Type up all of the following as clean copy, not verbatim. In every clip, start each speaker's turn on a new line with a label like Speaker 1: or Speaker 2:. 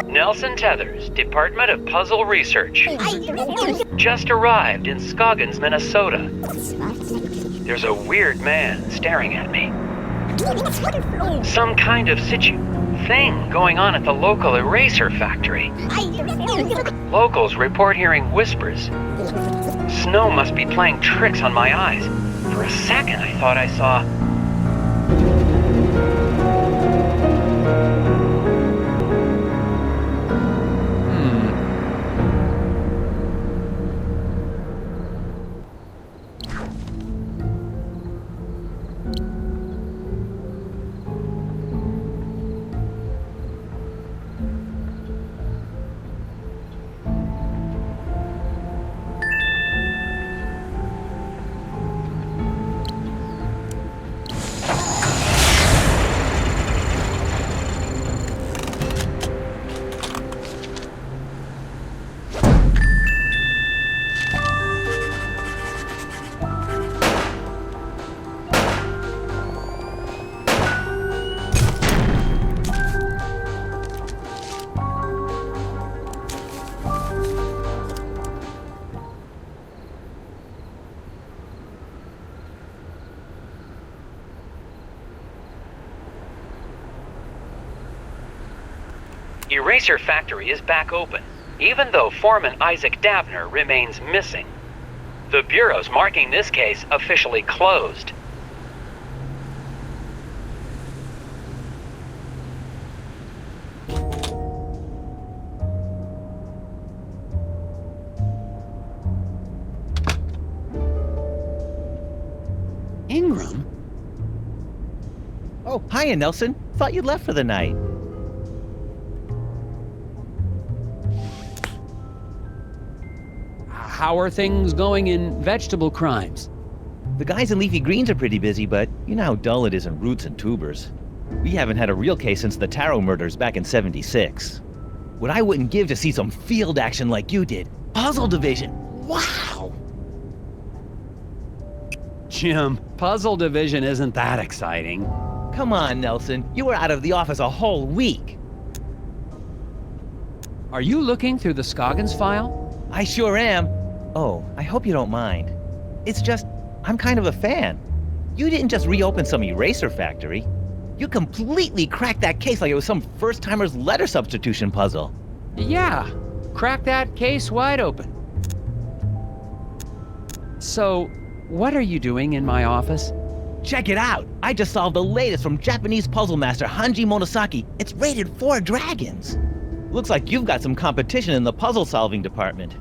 Speaker 1: Nelson Tethers, Department of Puzzle Research. Just arrived in Scoggins, Minnesota. There's a weird man staring at me. Some kind of thing going on at the local eraser factory. Locals report hearing whispers. Snow must be playing tricks on my eyes. For a second, I thought I saw... Eraser Factory is back open, even though Foreman Isaac Davner remains missing. The Bureau's marking this case officially closed.
Speaker 2: Ingram?
Speaker 3: Oh, hiya, Nelson. Thought you'd left for the night.
Speaker 2: How are things going in vegetable crimes?
Speaker 3: The guys in leafy greens are pretty busy, but you know how dull it is in roots and tubers. We haven't had a real case since the Taro murders back in '76. What I wouldn't give to see some field action like you did. Puzzle Division. Wow!
Speaker 2: Jim, Puzzle Division isn't that exciting.
Speaker 3: Come on, Nelson. You were out of the office a whole week.
Speaker 2: Are you looking through the Scoggins file?
Speaker 3: I sure am. Oh, I hope you don't mind. It's just, I'm kind of a fan. You didn't just reopen some eraser factory. You completely cracked that case like it was some first-timer's letter substitution puzzle.
Speaker 2: Yeah, crack that case wide open. So, what are you doing in my office?
Speaker 3: Check it out! I just solved the latest from Japanese puzzle master Hanji Monosaki. It's rated 4 dragons. Looks like you've got some competition in the puzzle-solving department.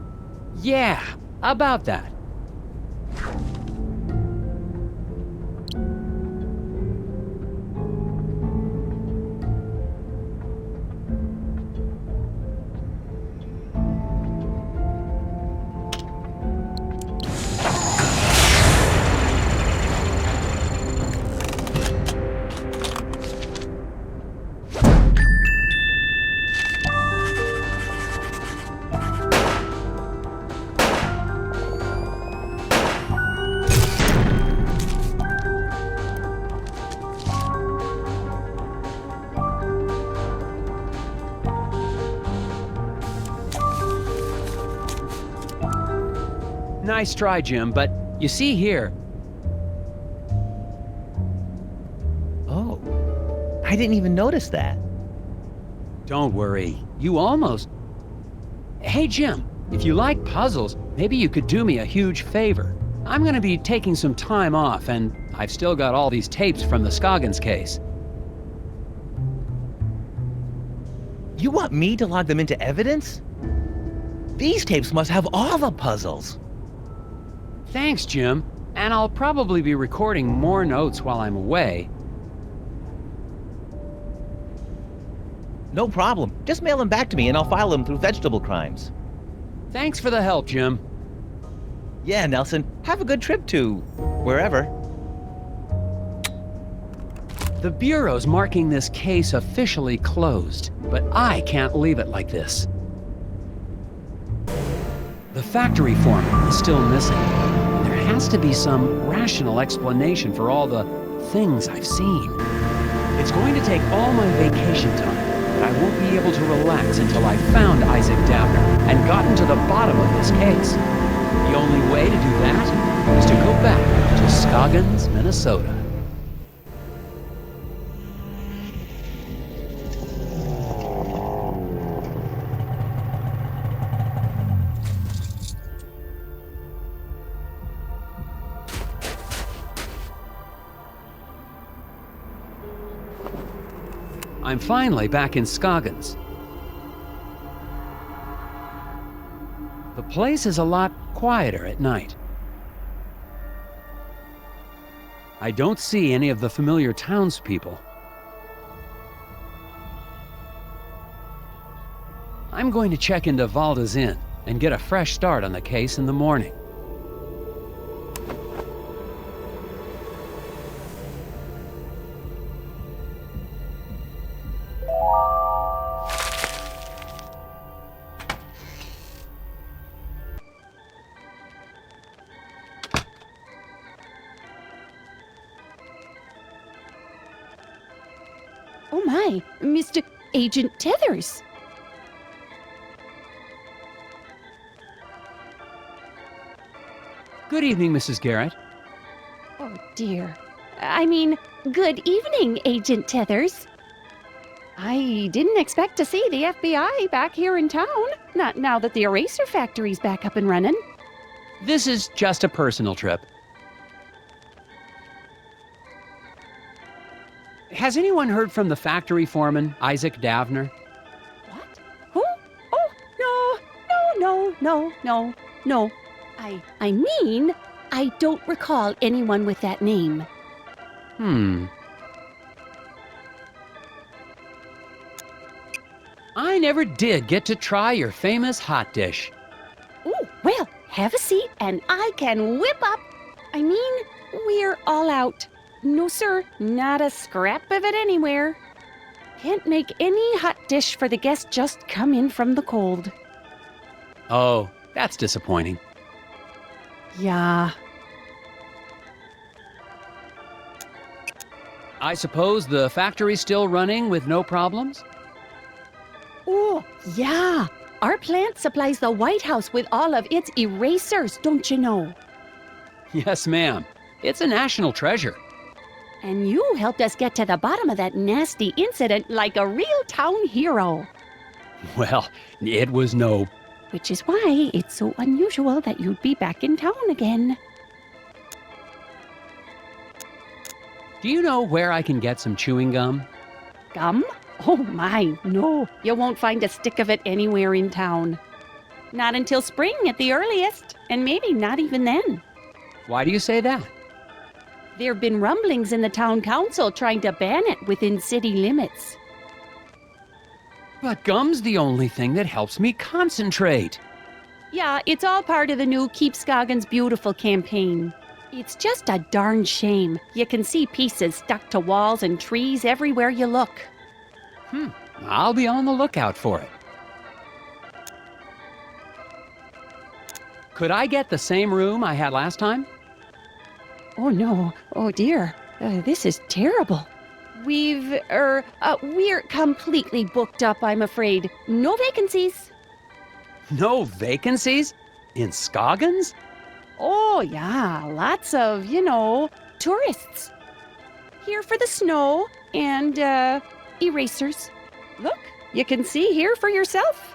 Speaker 2: Yeah, about that. Nice try, Jim, but you see here...
Speaker 3: Oh, I didn't even notice that.
Speaker 2: Don't worry, you almost... Hey, Jim, if you like puzzles, maybe you could do me a huge favor. I'm gonna be taking some time off, and I've still got all these tapes from the Scoggins case.
Speaker 3: You want me to log them into evidence? These tapes must have all the puzzles.
Speaker 2: Thanks, Jim. And I'll probably be recording more notes while I'm away.
Speaker 3: No problem. Just mail them back to me and I'll file them through vegetable crimes.
Speaker 2: Thanks for the help, Jim.
Speaker 3: Yeah, Nelson. Have a good trip to... wherever.
Speaker 2: The Bureau's marking this case officially closed, but I can't leave it like this. The factory foreman is still missing. There has to be some rational explanation for all the things I've seen. It's going to take all my vacation time, but I won't be able to relax until I've found Isaac Dabner and gotten to the bottom of this case. The only way to do that is to go back to Scoggins, Minnesota. I'm finally back in Scoggins. The place is a lot quieter at night. I don't see any of the familiar townspeople. I'm going to check into Valda's Inn and get a fresh start on the case in the morning.
Speaker 4: Oh my, Mr. Agent Tethers.
Speaker 2: Good evening, Mrs. Garrett.
Speaker 4: Oh dear. I mean, good evening, Agent Tethers. I didn't expect to see the FBI back here in town, not now that the eraser factory's back up and running.
Speaker 2: This is just a personal trip. Has anyone heard from the factory foreman, Isaac Davner?
Speaker 4: What? Who? Oh, no. I mean, I don't recall anyone with that name.
Speaker 2: I never did get to try your famous hot dish.
Speaker 4: Oh, well, have a seat and I can whip up. I mean, we're all out. No, sir, not a scrap of it anywhere. Can't make any hot dish for the guests just come in from the cold.
Speaker 2: Oh, that's disappointing.
Speaker 4: Yeah.
Speaker 2: I suppose the factory's still running with no problems?
Speaker 4: Oh, yeah. Our plant supplies the White House with all of its erasers, don't you know?
Speaker 2: Yes, ma'am. It's a national treasure.
Speaker 4: And you helped us get to the bottom of that nasty incident like a real town hero.
Speaker 2: Well, it was no...
Speaker 4: Which is why it's so unusual that you'd be back in town again.
Speaker 2: Do you know where I can get some chewing gum?
Speaker 4: Gum? Oh my, no. You won't find a stick of it anywhere in town. Not until spring at the earliest, and maybe not even then.
Speaker 2: Why do you say that?
Speaker 4: There have been rumblings in the town council trying to ban it within city limits.
Speaker 2: But gum's the only thing that helps me concentrate.
Speaker 4: Yeah, it's all part of the new Keep Scoggins Beautiful campaign. It's just a darn shame. You can see pieces stuck to walls and trees everywhere you look.
Speaker 2: I'll be on the lookout for it. Could I get the same room I had last time?
Speaker 4: Oh no, oh dear, this is terrible. We're completely booked up, I'm afraid. No vacancies.
Speaker 2: No vacancies? In Scoggins?
Speaker 4: Oh yeah, lots of, tourists. Here for the snow and, erasers. Look, you can see here for yourself.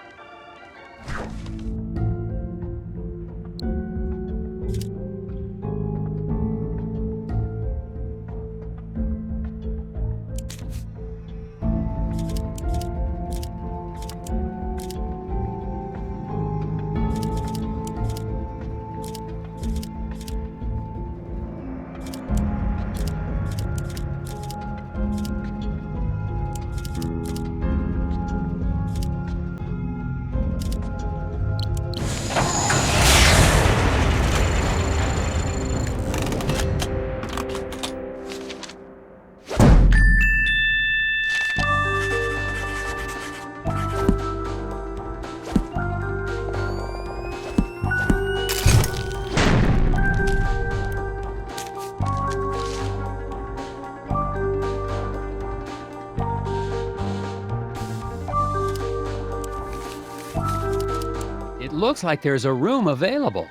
Speaker 2: looks like there's a room available.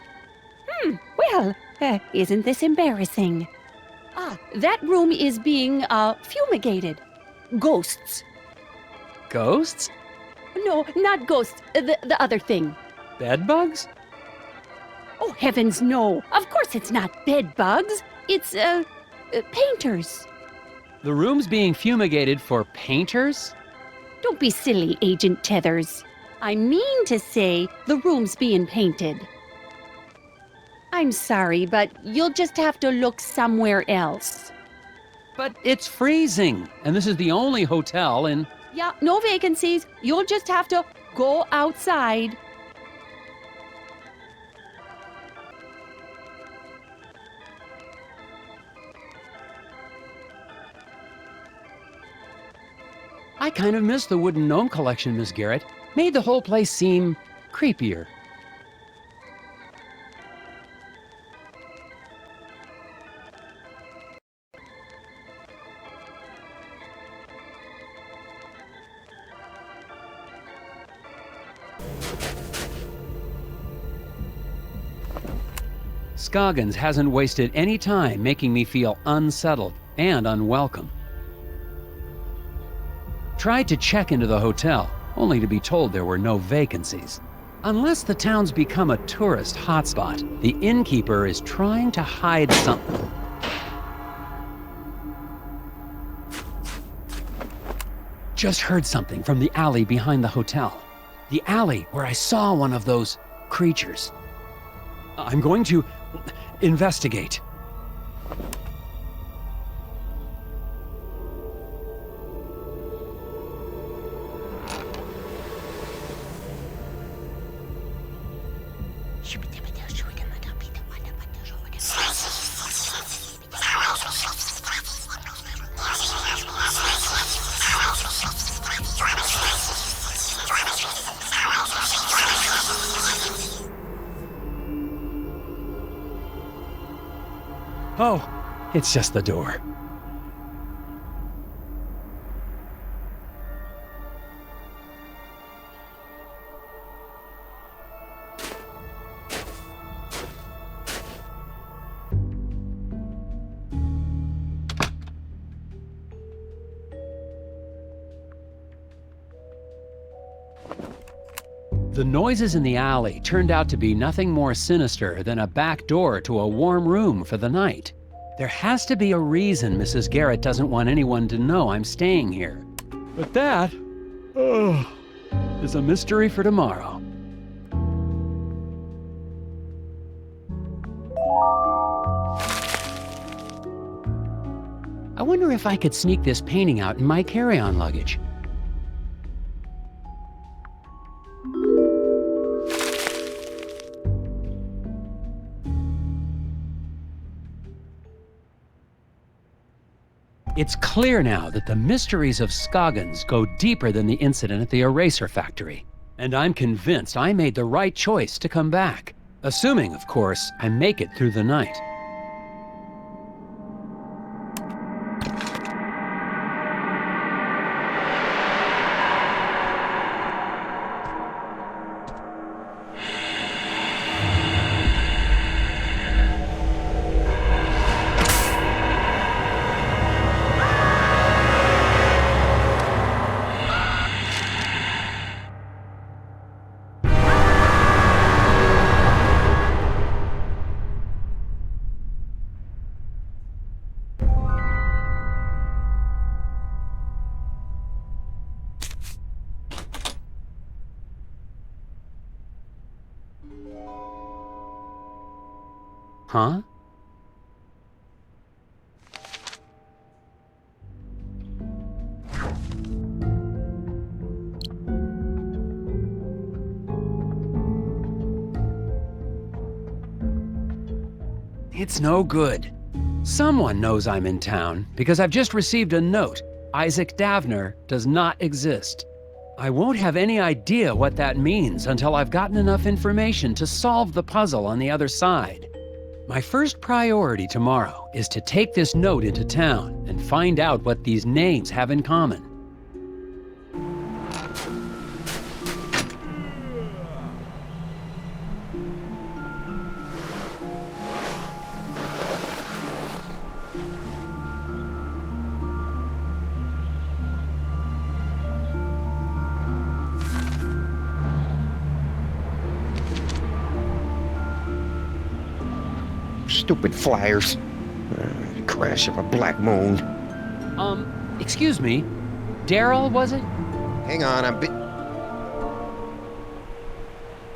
Speaker 4: Well, isn't this embarrassing? That room is being, fumigated. Ghosts.
Speaker 2: Ghosts?
Speaker 4: No, not ghosts. The other thing.
Speaker 2: Bedbugs?
Speaker 4: Oh, heavens, no. Of course it's not bed bugs. It's, painters.
Speaker 2: The room's being fumigated for painters?
Speaker 4: Don't be silly, Agent Tethers. I mean to say the room's being painted. I'm sorry, but you'll just have to look somewhere else.
Speaker 2: But it's freezing, and this is the only hotel in...
Speaker 4: Yeah, no vacancies. You'll just have to go outside.
Speaker 2: I kind of miss the wooden gnome collection, Miss Garrett. Made the whole place seem creepier. Scoggins hasn't wasted any time making me feel unsettled and unwelcome. Tried to check into the hotel, only to be told there were no vacancies. Unless the town's become a tourist hotspot, the innkeeper is trying to hide something. Just heard something from the alley behind the hotel. The alley where I saw one of those creatures. I'm going to investigate. Oh, it's just the door. The noises in the alley turned out to be nothing more sinister than a back door to a warm room for the night. There has to be a reason Mrs. Garrett doesn't want anyone to know I'm staying here. But that, is a mystery for tomorrow. I wonder if I could sneak this painting out in my carry-on luggage. It's clear now that the mysteries of Scoggins go deeper than the incident at the eraser factory. And I'm convinced I made the right choice to come back. Assuming, of course, I make it through the night. Huh? It's no good. Someone knows I'm in town because I've just received a note. Isaac Davner does not exist. I won't have any idea what that means until I've gotten enough information to solve the puzzle on the other side. My first priority tomorrow is to take this note into town and find out what these names have in common.
Speaker 5: Stupid flyers. Crash of a black moon.
Speaker 2: Excuse me. Daryl, was it?
Speaker 5: Hang on,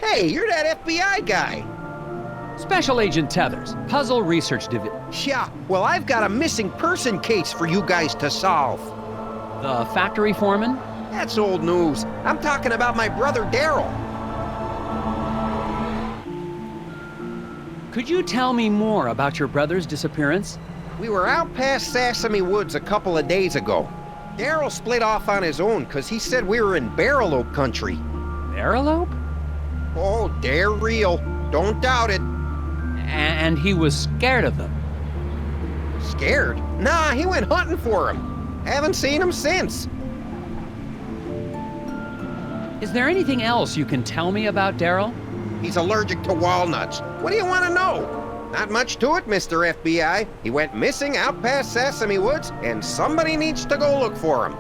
Speaker 5: Hey, you're that FBI guy!
Speaker 2: Special Agent Tethers, Puzzle Research Division.
Speaker 5: Yeah, well, I've got a missing person case for you guys to solve.
Speaker 2: The factory foreman?
Speaker 5: That's old news. I'm talking about my brother Daryl.
Speaker 2: Could you tell me more about your brother's disappearance?
Speaker 5: We were out past Sesame Woods a couple of days ago. Daryl split off on his own because he said we were in Barrelope country.
Speaker 2: Barrelope?
Speaker 5: Oh, they're real. Don't doubt it.
Speaker 2: And he was scared of them.
Speaker 5: Scared? Nah, he went hunting for him. Haven't seen him since.
Speaker 2: Is there anything else you can tell me about Daryl?
Speaker 5: He's allergic to walnuts. What do you want to know? Not much to it, Mr. FBI. He went missing out past Sesame Woods, and somebody needs to go look for him.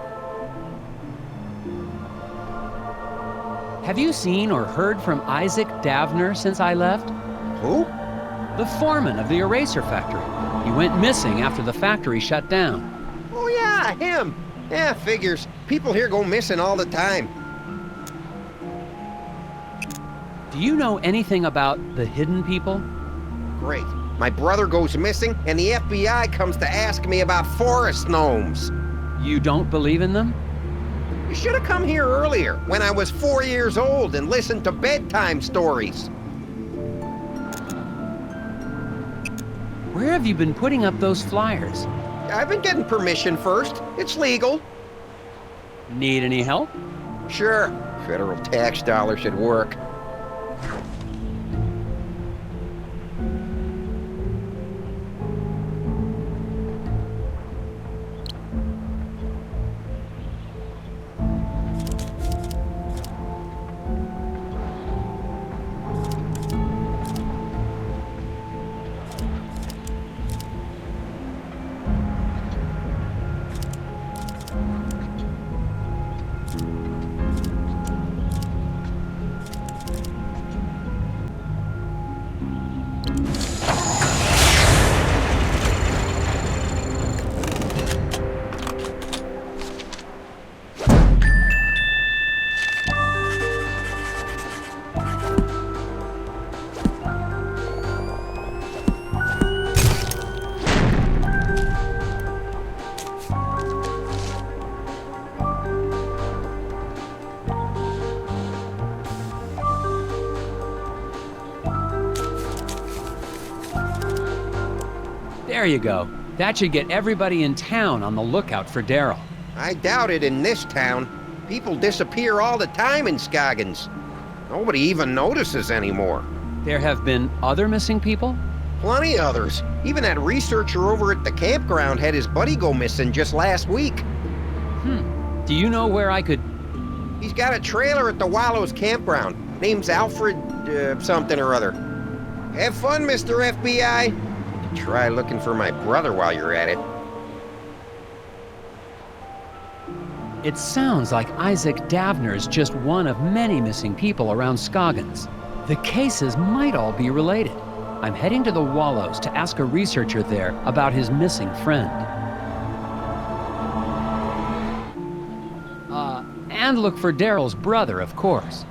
Speaker 2: Have you seen or heard from Isaac Davner since I left?
Speaker 5: Who?
Speaker 2: The foreman of the eraser factory. He went missing after the factory shut down.
Speaker 5: Oh yeah, him. Yeah, figures. People here go missing all the time.
Speaker 2: Do you know anything about the hidden people?
Speaker 5: Great. My brother goes missing, and the FBI comes to ask me about forest gnomes.
Speaker 2: You don't believe in them?
Speaker 5: You should have come here earlier, when I was 4 years old, and listened to bedtime stories.
Speaker 2: Where have you been putting up those flyers?
Speaker 5: I've been getting permission first. It's legal.
Speaker 2: Need any help?
Speaker 5: Sure. Federal tax dollars should work.
Speaker 2: There you go. That should get everybody in town on the lookout for Daryl.
Speaker 5: I doubt it in this town. People disappear all the time in Scoggins. Nobody even notices anymore.
Speaker 2: There have been other missing people?
Speaker 5: Plenty others. Even that researcher over at the campground had his buddy go missing just last week.
Speaker 2: Do you know where I could...
Speaker 5: He's got a trailer at the Wallows campground. Name's Alfred, something or other. Have fun, Mr. FBI. You can try looking for my brother while you're at it.
Speaker 2: It sounds like Isaac Davner's just one of many missing people around Scoggins. The cases might all be related. I'm heading to the Wallows to ask a researcher there about his missing friend. And look for Daryl's brother, of course.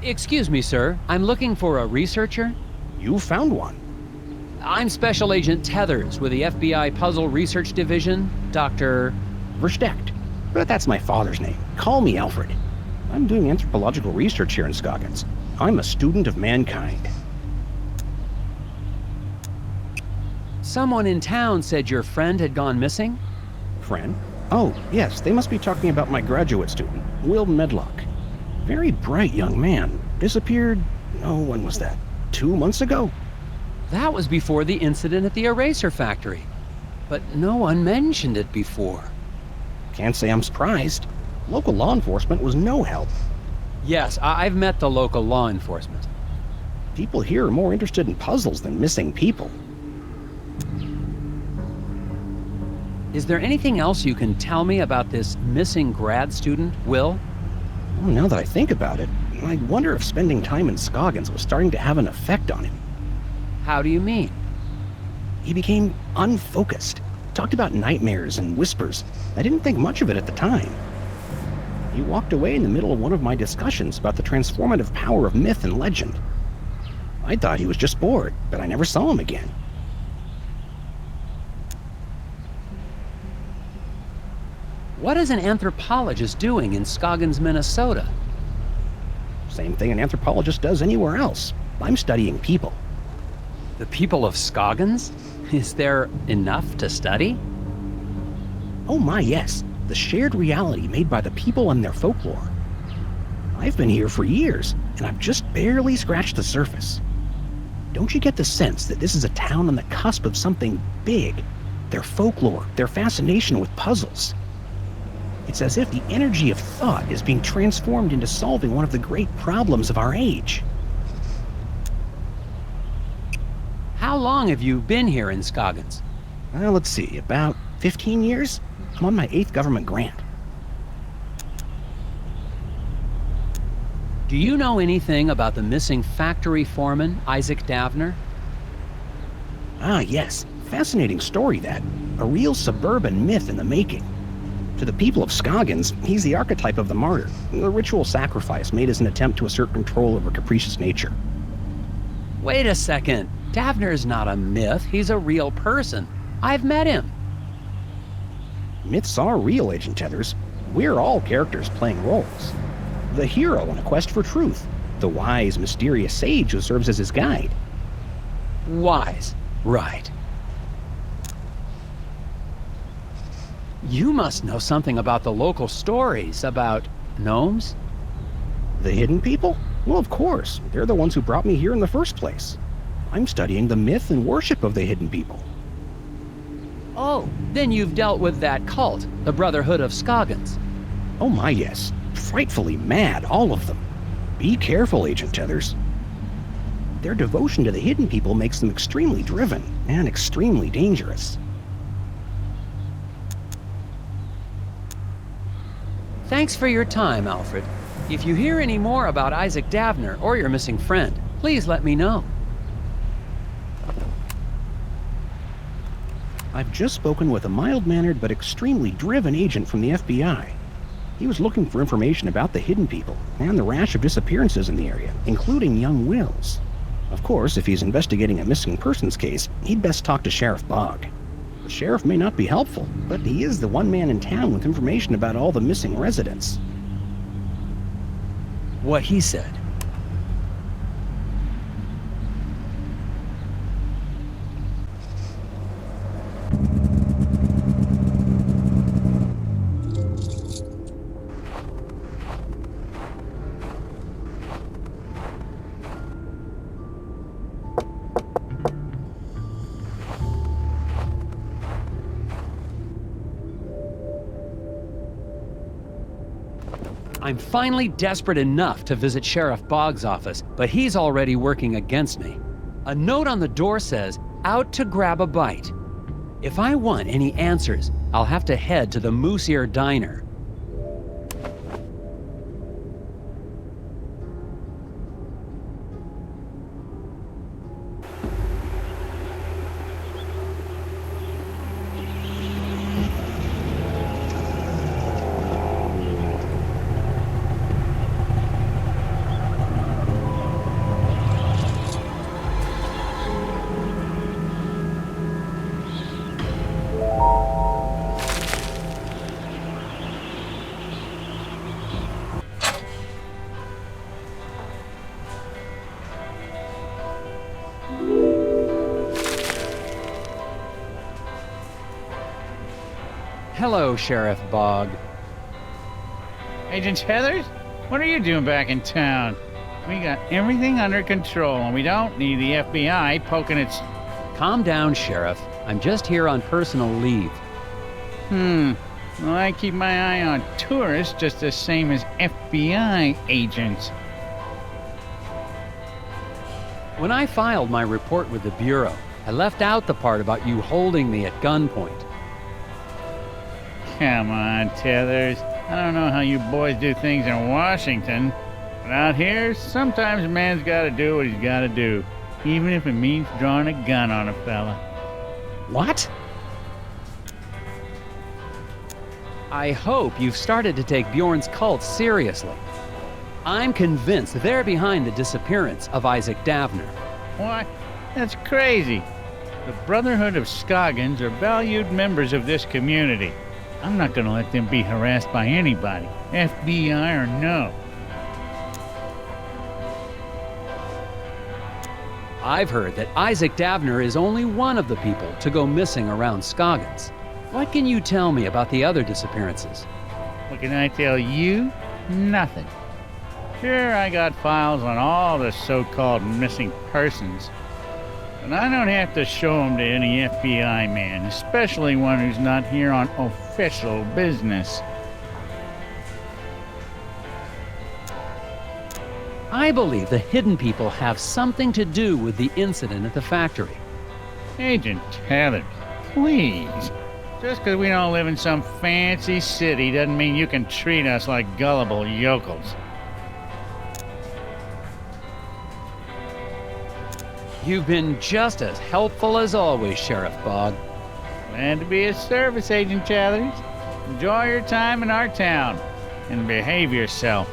Speaker 2: Excuse me, sir. I'm looking for a researcher.
Speaker 6: You found one.
Speaker 2: I'm Special Agent Tethers with the FBI Puzzle Research Division, Dr.
Speaker 6: Versteckt. But that's my father's name. Call me Alfred. I'm doing anthropological research here in Scoggins. I'm a student of mankind.
Speaker 2: Someone in town said your friend had gone missing?
Speaker 6: Friend? Oh, yes, they must be talking about my graduate student, Will Medlock. Very bright young man. Disappeared, oh, when was that? 2 months ago?
Speaker 2: That was before the incident at the eraser factory. But no one mentioned it before.
Speaker 6: Can't say I'm surprised. Local law enforcement was no help.
Speaker 2: Yes, I've met the local law enforcement.
Speaker 6: People here are more interested in puzzles than missing people.
Speaker 2: Is there anything else you can tell me about this missing grad student, Will?
Speaker 6: Well, now that I think about it, I wonder if spending time in Scoggins was starting to have an effect on him.
Speaker 2: How do you mean?
Speaker 6: He became unfocused. Talked about nightmares and whispers. I didn't think much of it at the time. He walked away in the middle of one of my discussions about the transformative power of myth and legend. I thought he was just bored, but I never saw him again.
Speaker 2: What is an anthropologist doing in Scoggins, Minnesota?
Speaker 6: Same thing an anthropologist does anywhere else. I'm studying people.
Speaker 2: The people of Scoggins? Is there enough to study?
Speaker 6: Oh my, yes. The shared reality made by the people and their folklore. I've been here for years, and I've just barely scratched the surface. Don't you get the sense that this is a town on the cusp of something big? Their folklore, their fascination with puzzles. It's as if the energy of thought is being transformed into solving one of the great problems of our age.
Speaker 2: How long have you been here in Scoggins?
Speaker 6: Well, let's see, about 15 years? I'm on my 8th government grant.
Speaker 2: Do you know anything about the missing factory foreman, Isaac Davner?
Speaker 6: Ah, yes. Fascinating story, that. A real suburban myth in the making. To the people of Scoggins, he's the archetype of the martyr, a ritual sacrifice made as an attempt to assert control over capricious nature.
Speaker 2: Wait a second. Davner's not a myth. He's a real person. I've met him.
Speaker 6: Myths are real, Agent Tethers. We're all characters playing roles. The hero on a quest for truth. The wise, mysterious sage who serves as his guide.
Speaker 2: Wise. Right. You must know something about the local stories about gnomes?
Speaker 6: The hidden people? Well, of course. They're the ones who brought me here in the first place. I'm studying the myth and worship of the hidden people.
Speaker 2: Oh, then you've dealt with that cult, the Brotherhood of Scoggins.
Speaker 6: Oh my, yes. Frightfully mad, all of them. Be careful, Agent Tethers. Their devotion to the hidden people makes them extremely driven and extremely dangerous.
Speaker 2: Thanks for your time, Alfred. If you hear any more about Isaac Davner or your missing friend, please let me know.
Speaker 6: I've just spoken with a mild-mannered but extremely driven agent from the FBI. He was looking for information about the hidden people and the rash of disappearances in the area, including young Will's. Of course, if he's investigating a missing persons case, he'd best talk to Sheriff Bogg. The sheriff may not be helpful, but he is the one man in town with information about all the missing residents.
Speaker 2: What he said. I'm finally desperate enough to visit Sheriff Bogg's office, but he's already working against me. A note on the door says, "Out to grab a bite." If I want any answers, I'll have to head to the Moose Ear Diner. Hello, Sheriff Bogg.
Speaker 7: Agent Heathers? What are you doing back in town? We got everything under control, and we don't need the FBI poking its...
Speaker 2: Calm down, Sheriff. I'm just here on personal leave.
Speaker 7: Well, I keep my eye on tourists just the same as FBI agents.
Speaker 2: When I filed my report with the Bureau, I left out the part about you holding me at gunpoint.
Speaker 7: Come on, Tethers. I don't know how you boys do things in Washington, but out here, sometimes a man's gotta do what he's gotta do, even if it means drawing a gun on a fella.
Speaker 6: What?
Speaker 2: I hope you've started to take Bjorn's cult seriously. I'm convinced they're behind the disappearance of Isaac Davner.
Speaker 7: What? That's crazy. The Brotherhood of Scoggins are valued members of this community. I'm not gonna let them be harassed by anybody, FBI or no.
Speaker 2: I've heard that Isaac Davner is only one of the people to go missing around Scoggins. What can you tell me about the other disappearances?
Speaker 7: What can I tell you? Nothing. Sure, I got files on all the so-called missing persons, but I don't have to show them to any FBI man, especially one who's not here on official business.
Speaker 2: I believe the hidden people have something to do with the incident at the factory.
Speaker 7: Agent Tethers, please. Just because we don't live in some fancy city doesn't mean you can treat us like gullible yokels.
Speaker 2: You've been just as helpful as always, Sheriff Bogg.
Speaker 7: Glad to be of service, Agent Tethers. Enjoy your time in our town and behave yourself.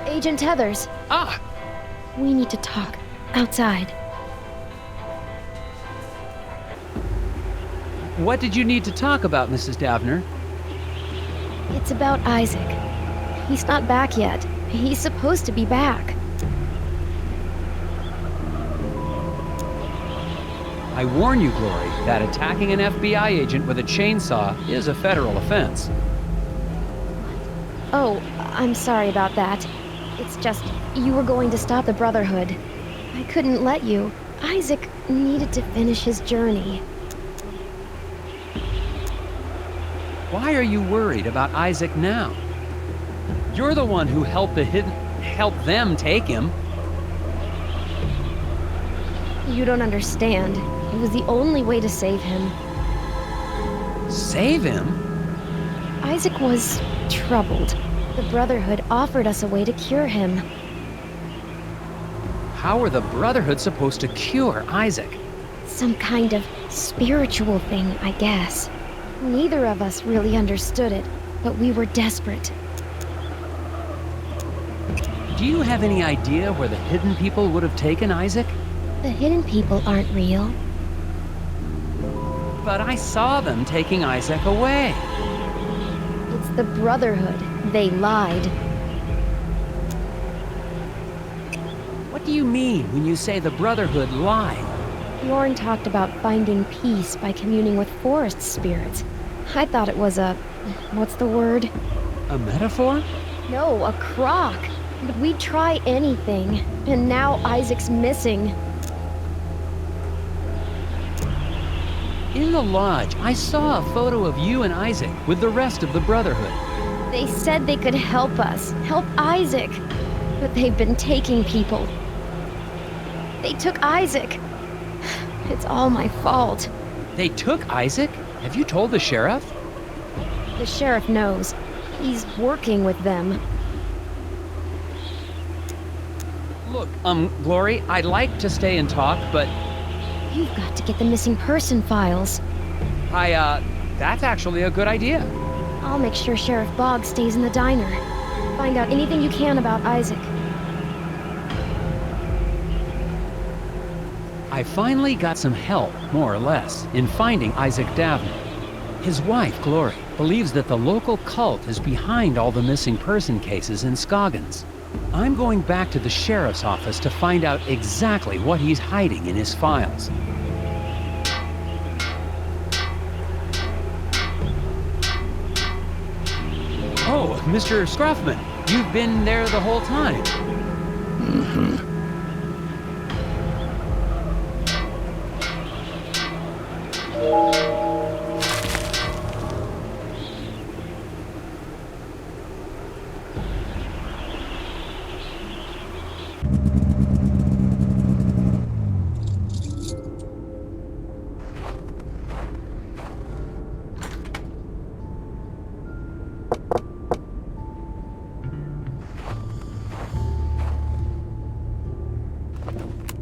Speaker 8: Agent Tethers,
Speaker 2: Ah!
Speaker 8: we need to talk. Outside.
Speaker 2: What did you need to talk about, Mrs. Davner?
Speaker 8: It's about Isaac. He's not back yet. He's supposed to be back.
Speaker 2: I warn you, Glory, that attacking an FBI agent with a chainsaw is a federal offense.
Speaker 8: Oh, I'm sorry about that. It's just, you were going to stop the Brotherhood. I couldn't let you. Isaac needed to finish his journey.
Speaker 2: Why are you worried about Isaac now? You're the one who helped them take him.
Speaker 8: You don't understand. It was the only way to save him.
Speaker 2: Save him?
Speaker 8: Isaac was troubled. The Brotherhood offered us a way to cure him.
Speaker 2: How are the Brotherhood supposed to cure Isaac?
Speaker 8: Some kind of spiritual thing, I guess. Neither of us really understood it, but we were desperate.
Speaker 2: Do you have any idea where the hidden people would have taken Isaac?
Speaker 8: The hidden people aren't real.
Speaker 2: But I saw them taking Isaac away.
Speaker 8: It's the Brotherhood. They lied.
Speaker 2: What do you mean when you say the Brotherhood lied?
Speaker 8: Bjorn talked about finding peace by communing with forest spirits. I thought it was a... what's the word?
Speaker 2: A metaphor?
Speaker 8: No, a crock. But we'd try anything. And now Isaac's missing.
Speaker 2: In the lodge, I saw a photo of you and Isaac with the rest of the Brotherhood.
Speaker 8: They said they could help us, help Isaac. But they've been taking people. They took Isaac. It's all my fault.
Speaker 2: They took Isaac? Have you told the sheriff?
Speaker 8: The sheriff knows. He's working with them.
Speaker 2: Look, Glory, I'd like to stay and talk, but
Speaker 8: You've got to get the missing person files.
Speaker 2: that's actually a good idea.
Speaker 8: I'll make sure Sheriff Bogg stays in the diner. Find out anything you can about Isaac.
Speaker 2: I finally got some help, more or less, in finding Isaac Davner. His wife, Glory, believes that the local cult is behind all the missing person cases in Scoggins. I'm going back to the sheriff's office to find out exactly what he's hiding in his files. Oh, Mr. Scruffman, You've been there the whole time.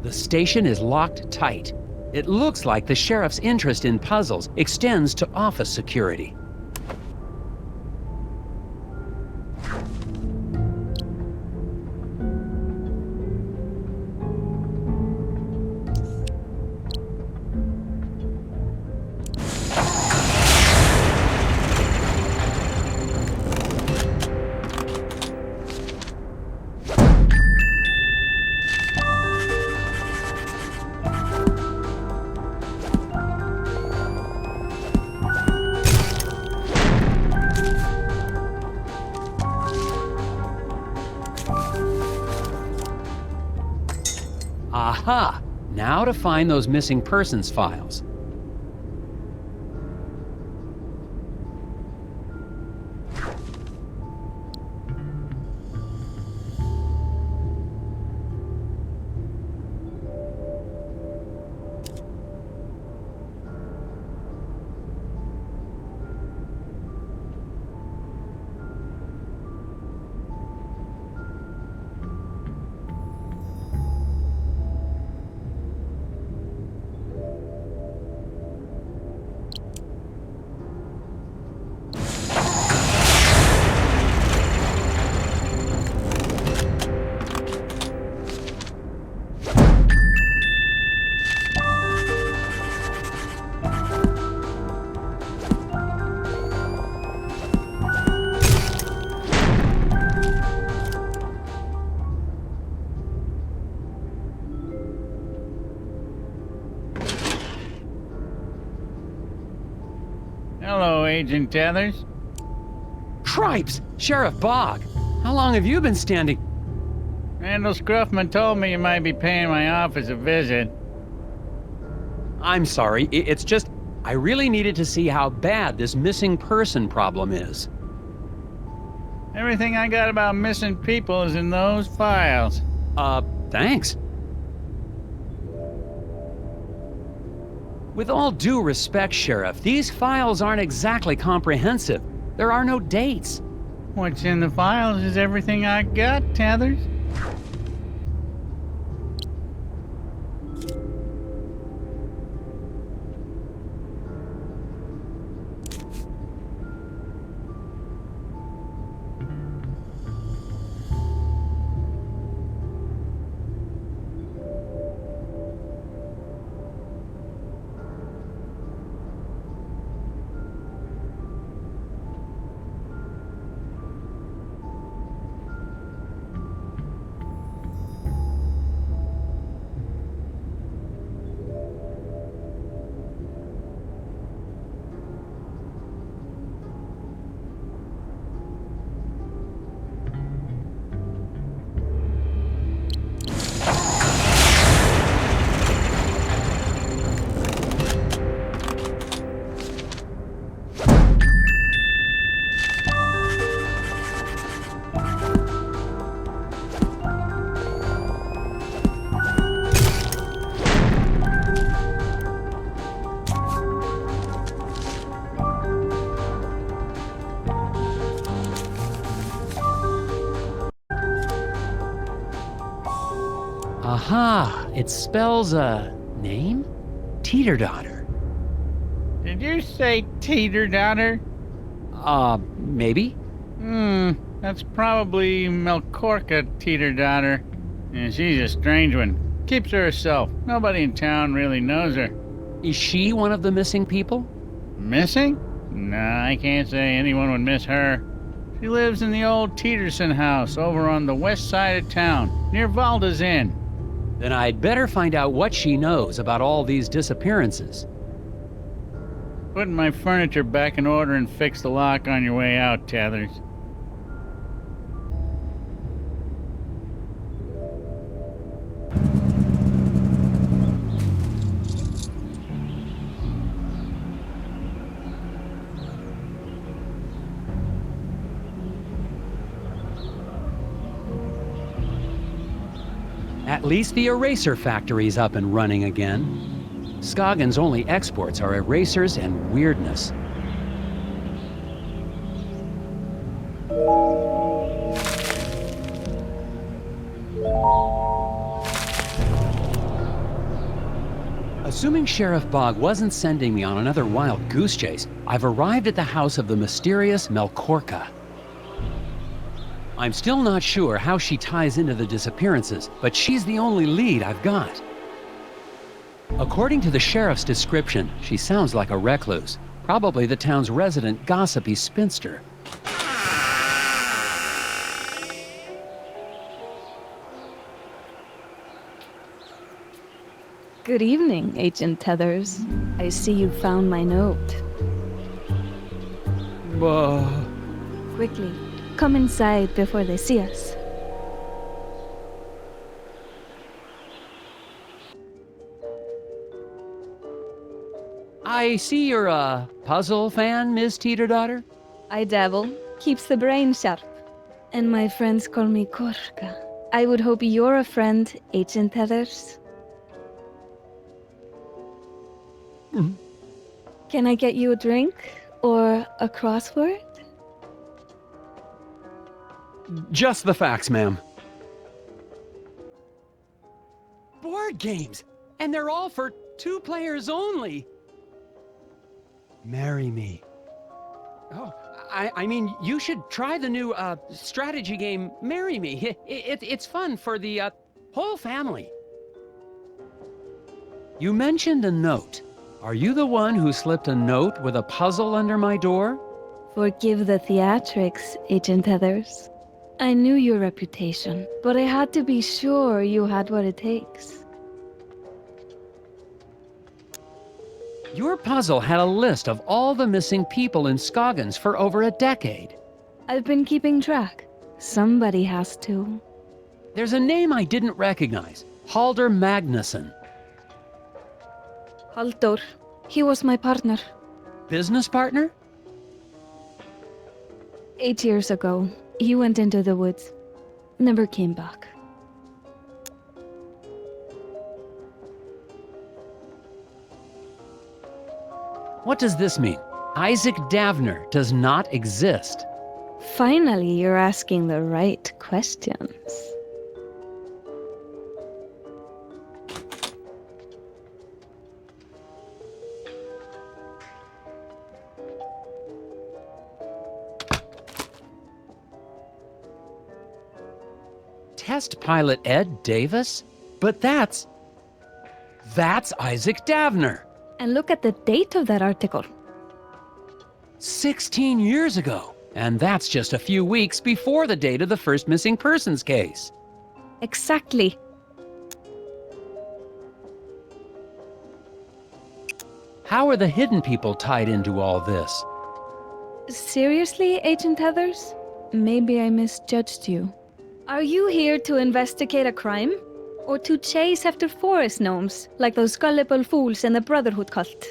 Speaker 2: The station is locked tight. It looks like the sheriff's interest in puzzles extends to office security. Aha! Now to find those missing persons files.
Speaker 7: Hello, Agent Tethers.
Speaker 2: Cripes! Sheriff Bog! How long have you been standing?
Speaker 7: Randall Scruffman told me you might be paying my office a visit.
Speaker 2: I'm sorry, it's just, I really needed to see how bad this missing person problem is.
Speaker 7: Everything I got about missing people is in those files.
Speaker 2: Thanks. With all due respect, Sheriff, these files aren't exactly comprehensive. There are no dates.
Speaker 7: What's in the files is everything I got, Tethers.
Speaker 2: Aha! It spells a name? Teeter-daughter.
Speaker 7: Did you say teeter-daughter?
Speaker 2: Maybe?
Speaker 7: That's probably Melcorca teeter-daughter. And she's a strange one. Keeps to herself. Nobody in town really knows her.
Speaker 2: Is she one of the missing people?
Speaker 7: Missing? Nah, I can't say anyone would miss her. She lives in the old Teeterson house over on the west side of town, near Valda's Inn.
Speaker 2: Then I'd better find out what she knows about all these disappearances.
Speaker 7: Putting my furniture back in order and fix the lock on your way out, Tethers.
Speaker 2: At least the eraser factory's up and running again. Scoggins' only exports are erasers and weirdness. Assuming Sheriff Bog wasn't sending me on another wild goose chase, I've arrived at the house of the mysterious Melkorka. I'm still not sure how she ties into the disappearances, but she's the only lead I've got. According to the sheriff's description, she sounds like a recluse, probably the town's resident gossipy spinster.
Speaker 9: Good evening, Agent Tethers. I see you found my note. Quickly, come inside before they see us.
Speaker 2: I see you're a puzzle fan, Miss Teeterdaughter?
Speaker 9: I dabble, keeps the brain sharp. And my friends call me Korka. I would hope you're a friend, Agent Tethers. Can I get you a drink? Or a crossword?
Speaker 2: Just the facts, ma'am. Board games! And they're all for 2 players only! Marry me. Oh, I mean, you should try the new, strategy game, Marry Me. It's fun for the, whole family. You mentioned a note. Are you the one who slipped a note with a puzzle under my door?
Speaker 9: Forgive the theatrics, Agent Tethers. I knew your reputation, but I had to be sure you had what it takes.
Speaker 2: Your puzzle had a list of all the missing people in Scoggins for over a decade.
Speaker 9: I've been keeping track. Somebody has to.
Speaker 2: There's a name I didn't recognize. Halder Magnusson.
Speaker 9: Halldór. He was my partner.
Speaker 2: Business partner?
Speaker 9: 8 years ago, he went into the woods. Never came back.
Speaker 2: What does this mean? Isaac Davner does not exist.
Speaker 9: Finally, you're asking the right questions.
Speaker 2: Test pilot Ed Davis? But that's Isaac Davner.
Speaker 9: And look at the date of that article.
Speaker 2: 16 years ago. And that's just a few weeks before the date of the first missing persons case.
Speaker 9: Exactly.
Speaker 2: How are the hidden people tied into all this?
Speaker 9: Seriously, Agent Tethers? Maybe I misjudged you. Are you here to investigate a crime? Or to chase after forest gnomes, like those gullible fools in the Brotherhood cult?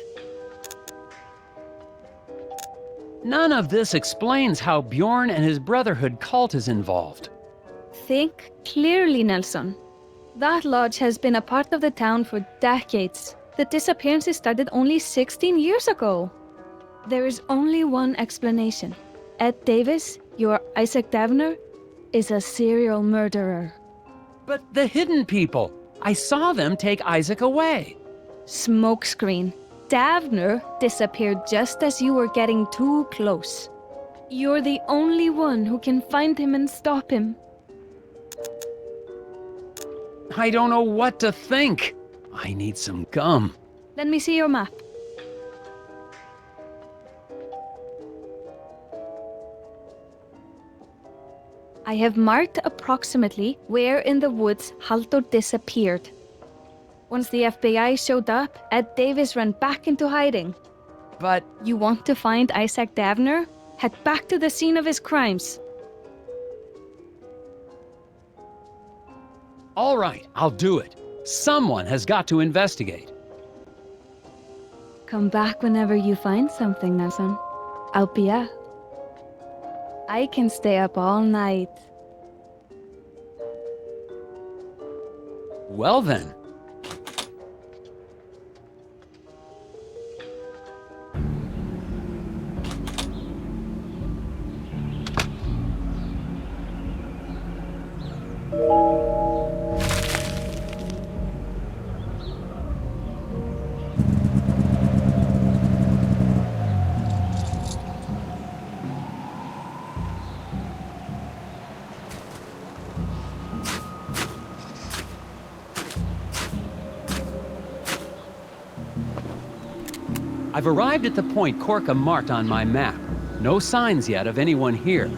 Speaker 2: None of this explains how Bjorn and his Brotherhood cult is involved.
Speaker 9: Think clearly, Nelson. That lodge has been a part of the town for decades. The disappearances started only 16 years ago. There is only one explanation. Ed Davis, your Isaac Davner, is a serial murderer.
Speaker 2: But the hidden people! I saw them take Isaac away.
Speaker 9: Smokescreen. Davner disappeared just as you were getting too close. You're the only one who can find him and stop him.
Speaker 2: I don't know what to think. I need some gum.
Speaker 9: Let me see your map. I have marked approximately where in the woods Halldór disappeared. Once the FBI showed up, Ed Davis ran back into hiding.
Speaker 2: But
Speaker 9: You want to find Isaac Davner? Head back to the scene of his crimes.
Speaker 2: all right, I'll do it. Someone has got to investigate.
Speaker 9: Come back whenever you find something, Nelson. I'll be up. I can stay up all night.
Speaker 2: Well then. I've arrived at the point Corca marked on my map. No signs yet of anyone here.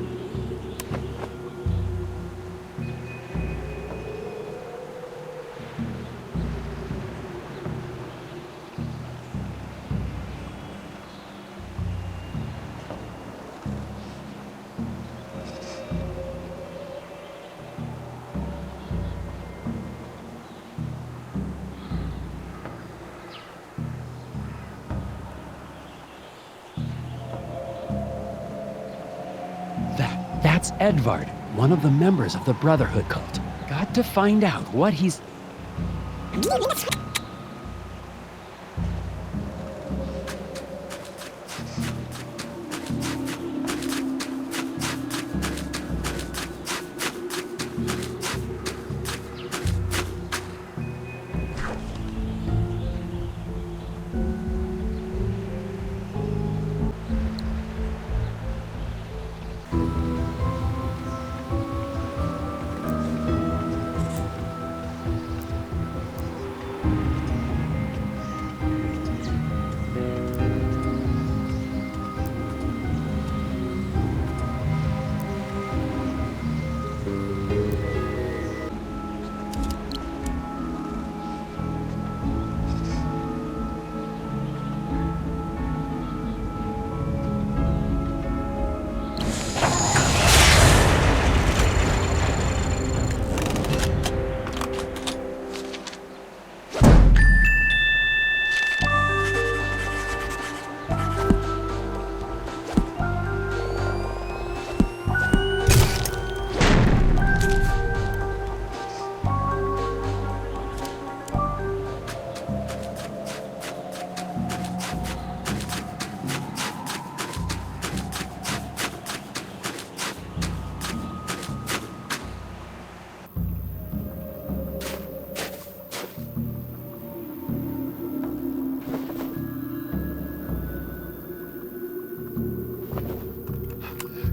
Speaker 2: That's Edvard, one of the members of the Brotherhood cult. Got to find out what he's...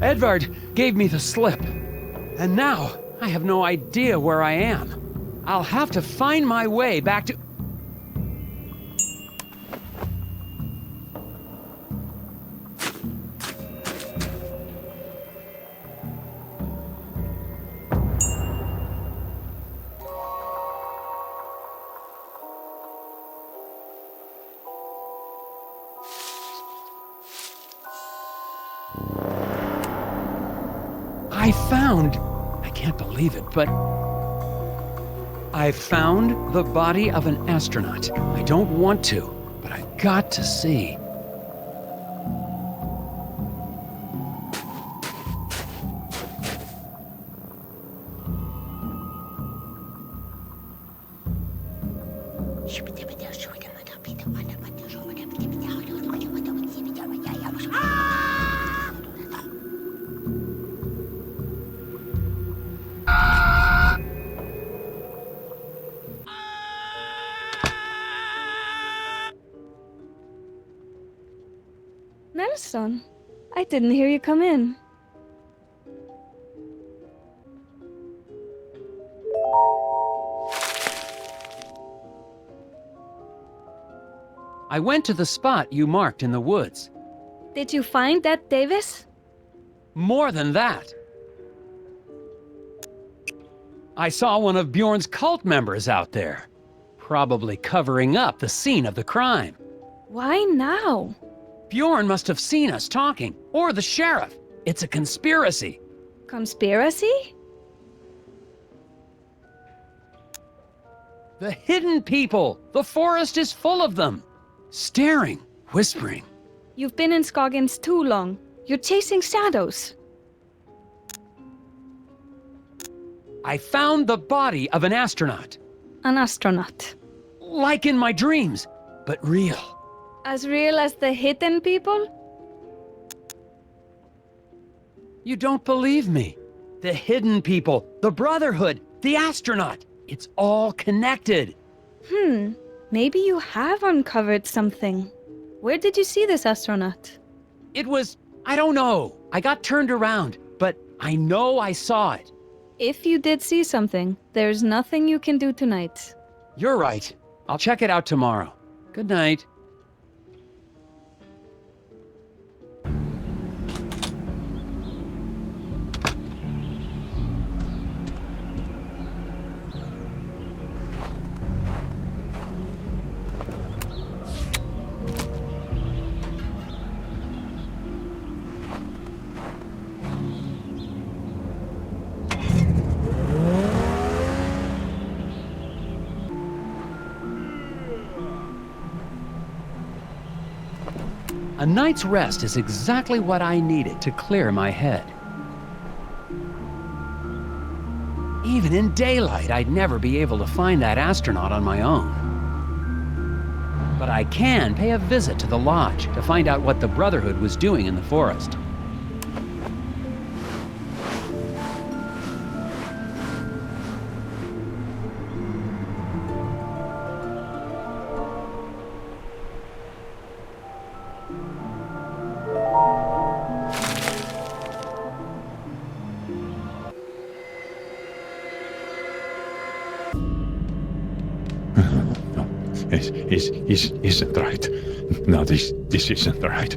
Speaker 2: Edvard gave me the slip. And now, I have no idea where I am. I'll have to find my way back to... I can't believe it, but I found the body of an astronaut. I don't want to, but I've got to see.
Speaker 9: Nelson, I didn't hear you come in.
Speaker 2: I went to the spot you marked in the woods.
Speaker 9: Did you find that Davis?
Speaker 2: More than that. I saw one of Bjorn's cult members out there, probably covering up the scene of the crime.
Speaker 9: Why now?
Speaker 2: Bjorn must have seen us talking, or the sheriff. It's a conspiracy.
Speaker 9: Conspiracy?
Speaker 2: The hidden people! The forest is full of them! Staring, whispering.
Speaker 9: You've been in Scoggins too long. You're chasing shadows.
Speaker 2: I found the body of an astronaut.
Speaker 9: An astronaut.
Speaker 2: Like in my dreams, but real.
Speaker 9: As real as the hidden people?
Speaker 2: You don't believe me. The hidden people, the Brotherhood, the astronaut. It's all connected.
Speaker 9: Maybe you have uncovered something. Where did you see this astronaut?
Speaker 2: It was, I don't know. I got turned around, but I know I saw it.
Speaker 9: If you did see something, there's nothing you can do tonight.
Speaker 2: You're right. I'll check it out tomorrow. Good night. A night's rest is exactly what I needed to clear my head. Even in daylight, I'd never be able to find that astronaut on my own. But I can pay a visit to the lodge to find out what the Brotherhood was doing in the forest.
Speaker 10: Isn't right. No, this isn't right.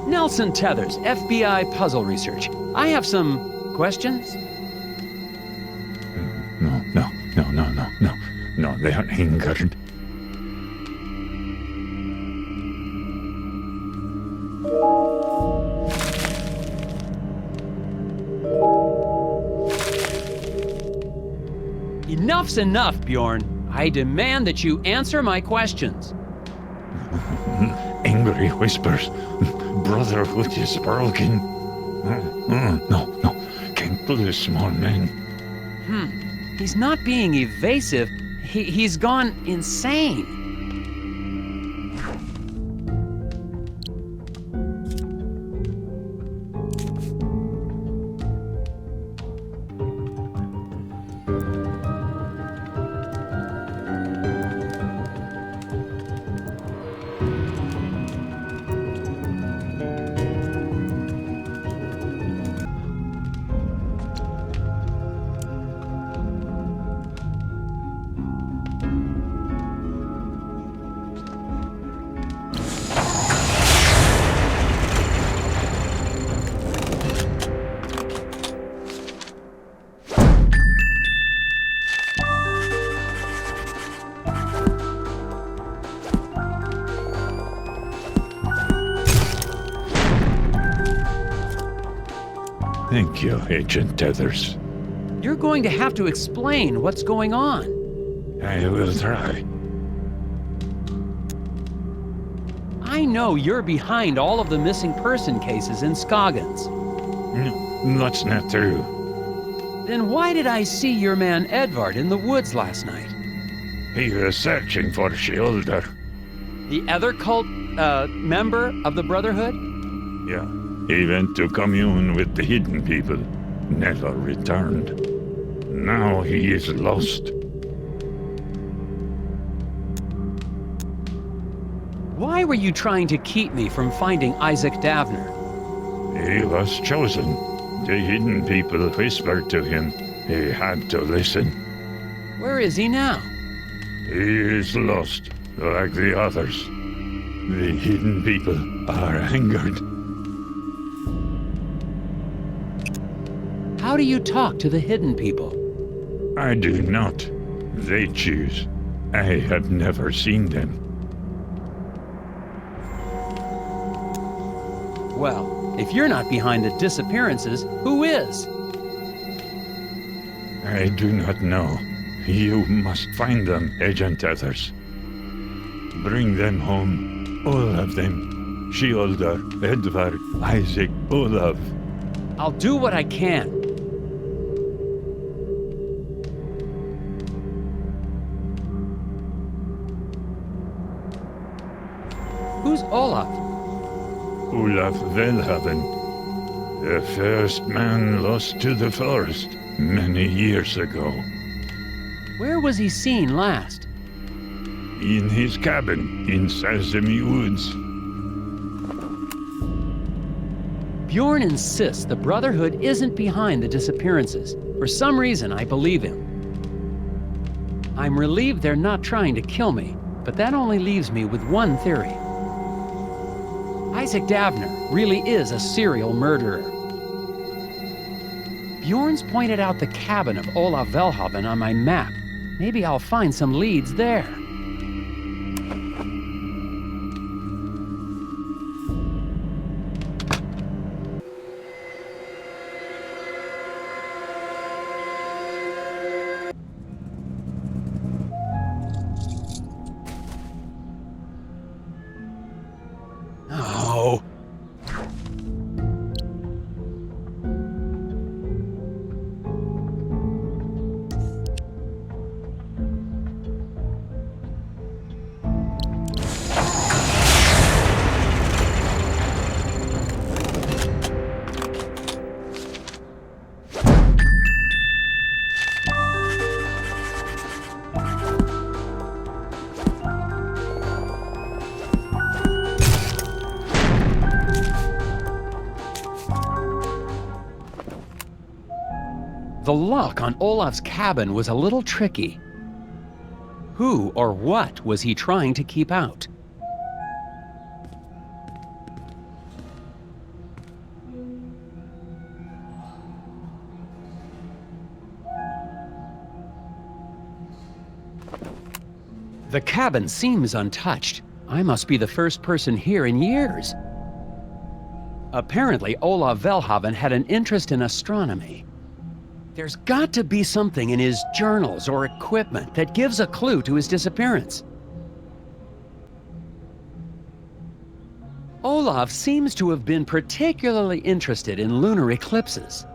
Speaker 2: Nelson Tethers, FBI Puzzle Research. I have some questions.
Speaker 10: No, they are angered.
Speaker 2: Enough's enough, Bjorn. I demand that you answer my questions.
Speaker 10: Angry whispers. Brotherhood is broken. No. Can't do this, small man.
Speaker 2: He's not being evasive. He's gone insane.
Speaker 10: Thank you, Agent Tethers.
Speaker 2: You're going to have to explain what's going on.
Speaker 10: I will try.
Speaker 2: I know you're behind all of the missing person cases in Scoggins.
Speaker 10: No, that's not true.
Speaker 2: Then why did I see your man Edvard in the woods last night?
Speaker 10: He was searching for Shoulder.
Speaker 2: The other cult, member of the Brotherhood?
Speaker 10: Yeah. He went to commune with the hidden people. Never returned. Now he is lost.
Speaker 2: Why were you trying to keep me from finding Isaac Davner?
Speaker 10: He was chosen. The hidden people whispered to him. He had to listen.
Speaker 2: Where is he now?
Speaker 10: He is lost, like the others. The hidden people are angered.
Speaker 2: How do you talk to the hidden people?
Speaker 10: I do not. They choose. I have never seen them.
Speaker 2: Well, if you're not behind the disappearances, who is?
Speaker 10: I do not know. You must find them, Agent Tethers. Bring them home. All of them. Shoulder, Edvard, Isaac, Olaf.
Speaker 2: I'll do what I can. Who's Olaf?
Speaker 10: Olaf Velhaven, the first man lost to the forest many years ago.
Speaker 2: Where was he seen last?
Speaker 10: In his cabin in Sesame Woods.
Speaker 2: Bjorn insists the Brotherhood isn't behind the disappearances. For some reason, I believe him. I'm relieved they're not trying to kill me, but that only leaves me with one theory. Isaac Davner really is a serial murderer. Bjorn's pointed out the cabin of Olaf Velhaven on my map. Maybe I'll find some leads there. Oh. The lock on Olaf's cabin was a little tricky. Who or what was he trying to keep out? The cabin seems untouched. I must be the first person here in years. Apparently, Olaf Velhaven had an interest in astronomy. There's got to be something in his journals or equipment that gives a clue to his disappearance. Olaf seems to have been particularly interested in lunar eclipses.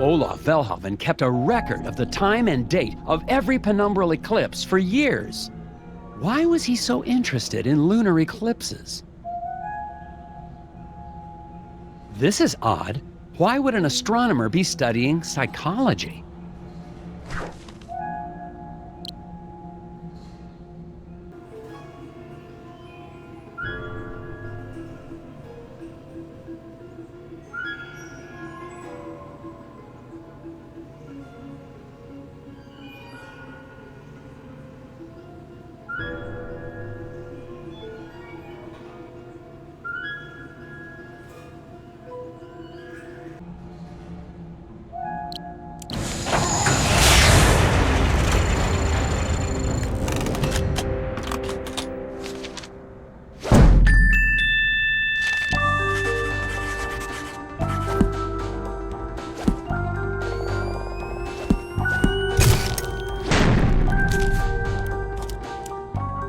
Speaker 2: Olaf Velhaven kept a record of the time and date of every penumbral eclipse for years. Why was he so interested in lunar eclipses? This is odd. Why would an astronomer be studying psychology?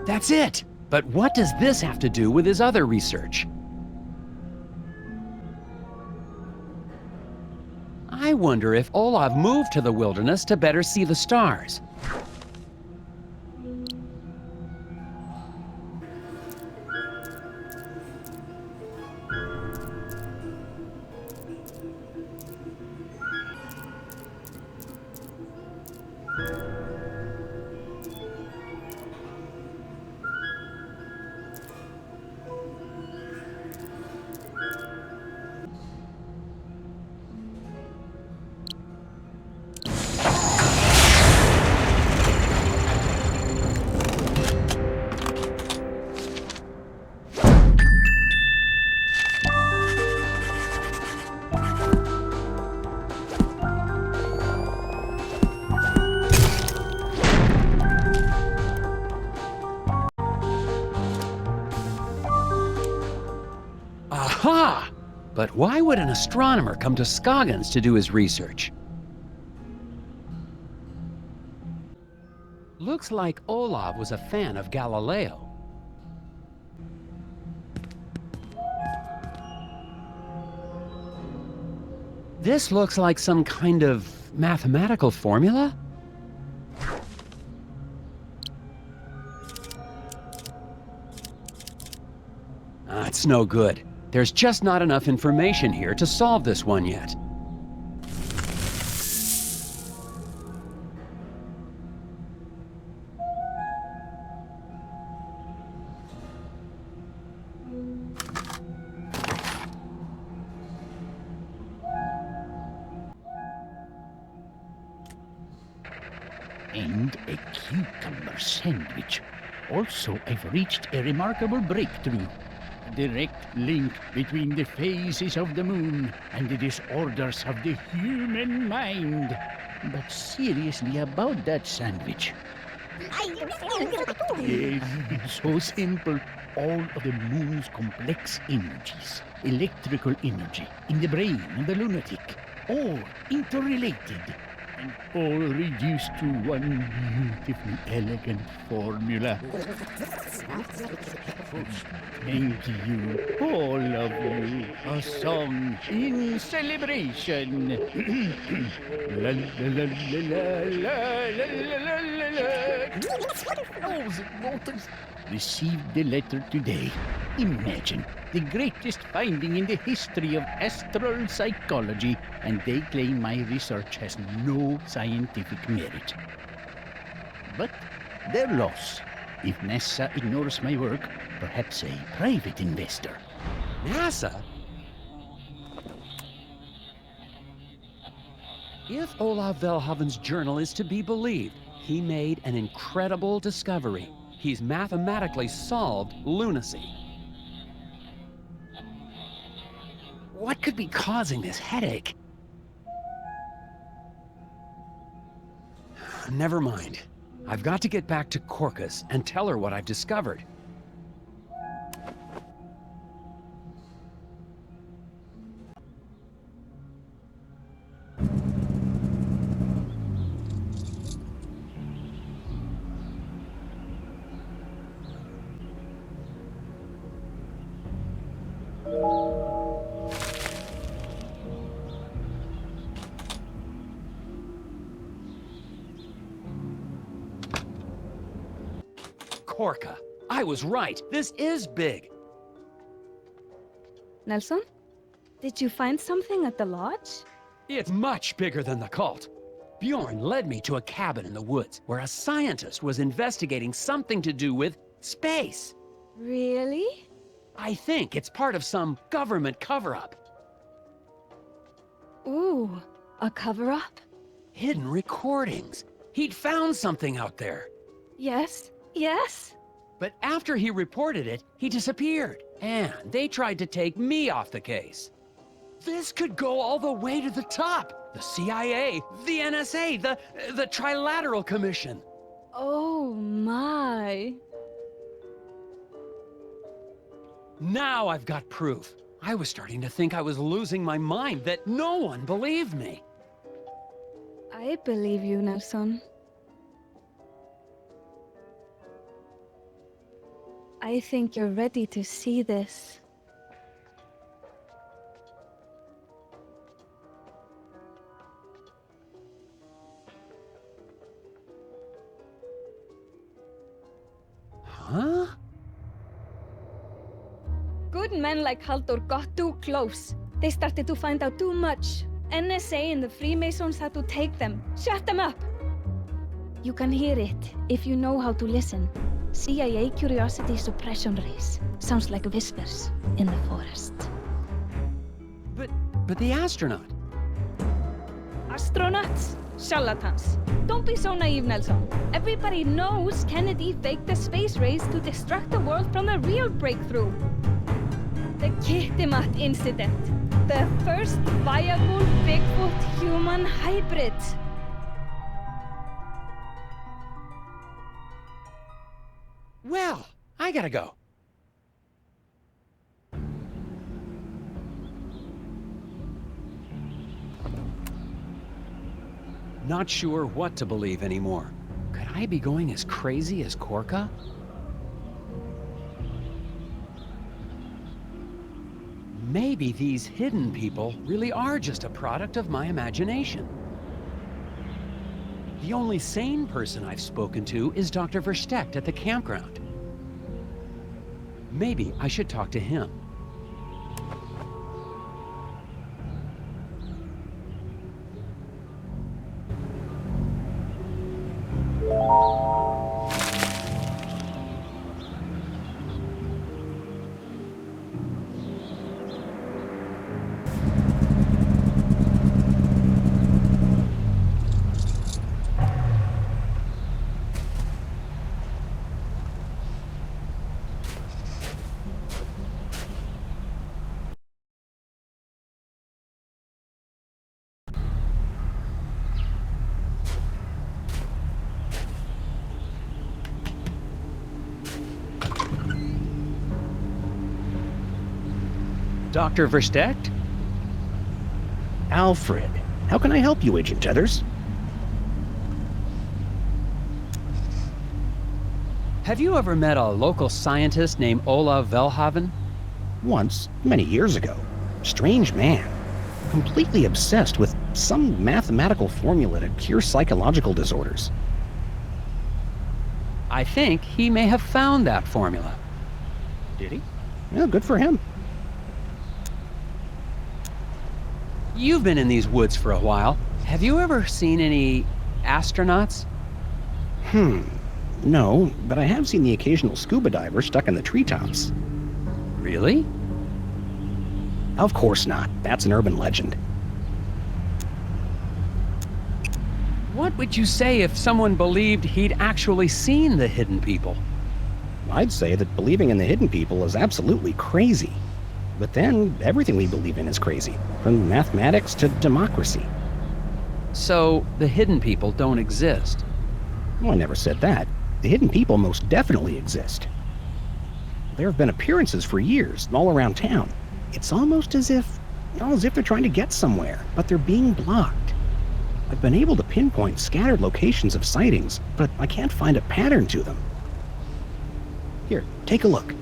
Speaker 2: That's it! But what does this have to do with his other research? I wonder if Olaf moved to the wilderness to better see the stars. But why would an astronomer come to Scoggins to do his research? Looks like Olav was a fan of Galileo. This looks like some kind of mathematical formula? It's no good. There's just not enough information here to solve this one yet.
Speaker 11: And a cucumber sandwich. Also, I've reached a remarkable breakthrough. A direct link between the phases of the moon and the disorders of the human mind. But seriously about that sandwich. Yes, it's so simple. All of the moon's complex energies, electrical energy, in the brain of the lunatic, all interrelated. And all reduced to one beautifully elegant formula. Thank you, all of you. A song in celebration. La la la la la la la la la. Oh, the waters. Received the letter today. Imagine, the greatest finding in the history of astral psychology, and they claim my research has no scientific merit. But their loss. If NASA ignores my work, perhaps a private investor.
Speaker 2: NASA? If Olav Velhaven's journal is to be believed, he made an incredible discovery. He's mathematically solved lunacy. What could be causing this headache? Never mind. I've got to get back to Korkus and tell her what I've discovered. Korka, I was right. This is big.
Speaker 9: Nelson? Did you find something at the lodge?
Speaker 2: It's much bigger than the cult. Bjorn led me to a cabin in the woods where a scientist was investigating something to do with space.
Speaker 9: Really?
Speaker 2: I think it's part of some government cover-up.
Speaker 9: Ooh, a cover-up?
Speaker 2: Hidden recordings. He'd found something out there.
Speaker 9: Yes, yes.
Speaker 2: But after he reported it, he disappeared. And they tried to take me off the case. This could go all the way to the top. The CIA, the NSA, the Trilateral Commission.
Speaker 9: Oh my.
Speaker 2: Now I've got proof. I was starting to think I was losing my mind, that no one believed me.
Speaker 9: I believe you, Nelson. I think you're ready to see this.
Speaker 2: Huh?
Speaker 9: Good men like Haldur got too close. They started to find out too much. NSA and the Freemasons had to take them. Shut them up! You can hear it if you know how to listen. CIA curiosity suppression rays. Sounds like whispers in the forest.
Speaker 2: But the astronaut.
Speaker 9: Astronauts? Charlatans. Don't be so naive, Nelson. Everybody knows Kennedy faked the space race to distract the world from the real breakthrough. The Kittimat incident. The first viable Bigfoot-human hybrid.
Speaker 2: Well, I gotta go. Not sure what to believe anymore. Could I be going as crazy as Korka? Maybe these hidden people really are just a product of my imagination. The only sane person I've spoken to is Dr. Verstecht at the campground. Maybe I should talk to him. Dr. Verstecht?
Speaker 6: Alfred, how can I help you, Agent Tethers?
Speaker 2: Have you ever met a local scientist named Ola Velhaven?
Speaker 6: Once, many years ago. Strange man. Completely obsessed with some mathematical formula to cure psychological disorders.
Speaker 2: I think he may have found that formula.
Speaker 6: Did he? Well, good for him.
Speaker 2: You've been in these woods for a while. Have you ever seen any astronauts?
Speaker 6: No, but I have seen the occasional scuba diver stuck in the treetops.
Speaker 2: Really?
Speaker 6: Of course not. That's an urban legend.
Speaker 2: What would you say if someone believed he'd actually seen the hidden people?
Speaker 6: I'd say that believing in the hidden people is absolutely crazy. But then, everything we believe in is crazy, from mathematics to democracy.
Speaker 2: So, the hidden people don't exist?
Speaker 6: Well, I never said that. The hidden people most definitely exist. There have been appearances for years, all around town. It's almost as if they're trying to get somewhere, but they're being blocked. I've been able to pinpoint scattered locations of sightings, but I can't find a pattern to them. Here, take a look.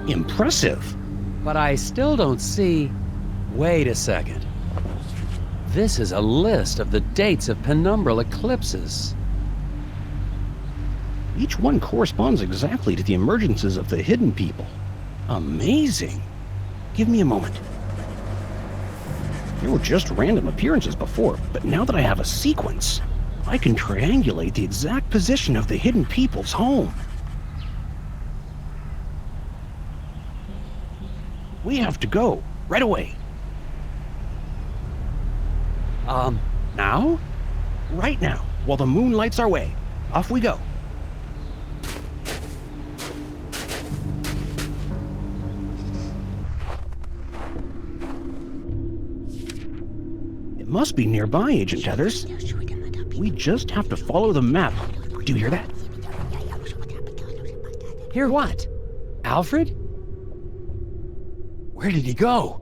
Speaker 6: Impressive.
Speaker 2: But I still don't see... Wait a second. This is a list of the dates of penumbral eclipses.
Speaker 6: Each one corresponds exactly to the emergences of the hidden people. Amazing. Give me a moment. There were just random appearances before, but now that I have a sequence, I can triangulate the exact position of the hidden people's home. We have to go, right away.
Speaker 2: Now?
Speaker 6: Right now, while the moon lights our way. Off we go. It must be nearby, Agent Tethers. We just have to follow the map. Do you hear that?
Speaker 2: Hear what? Alfred? Where did he go?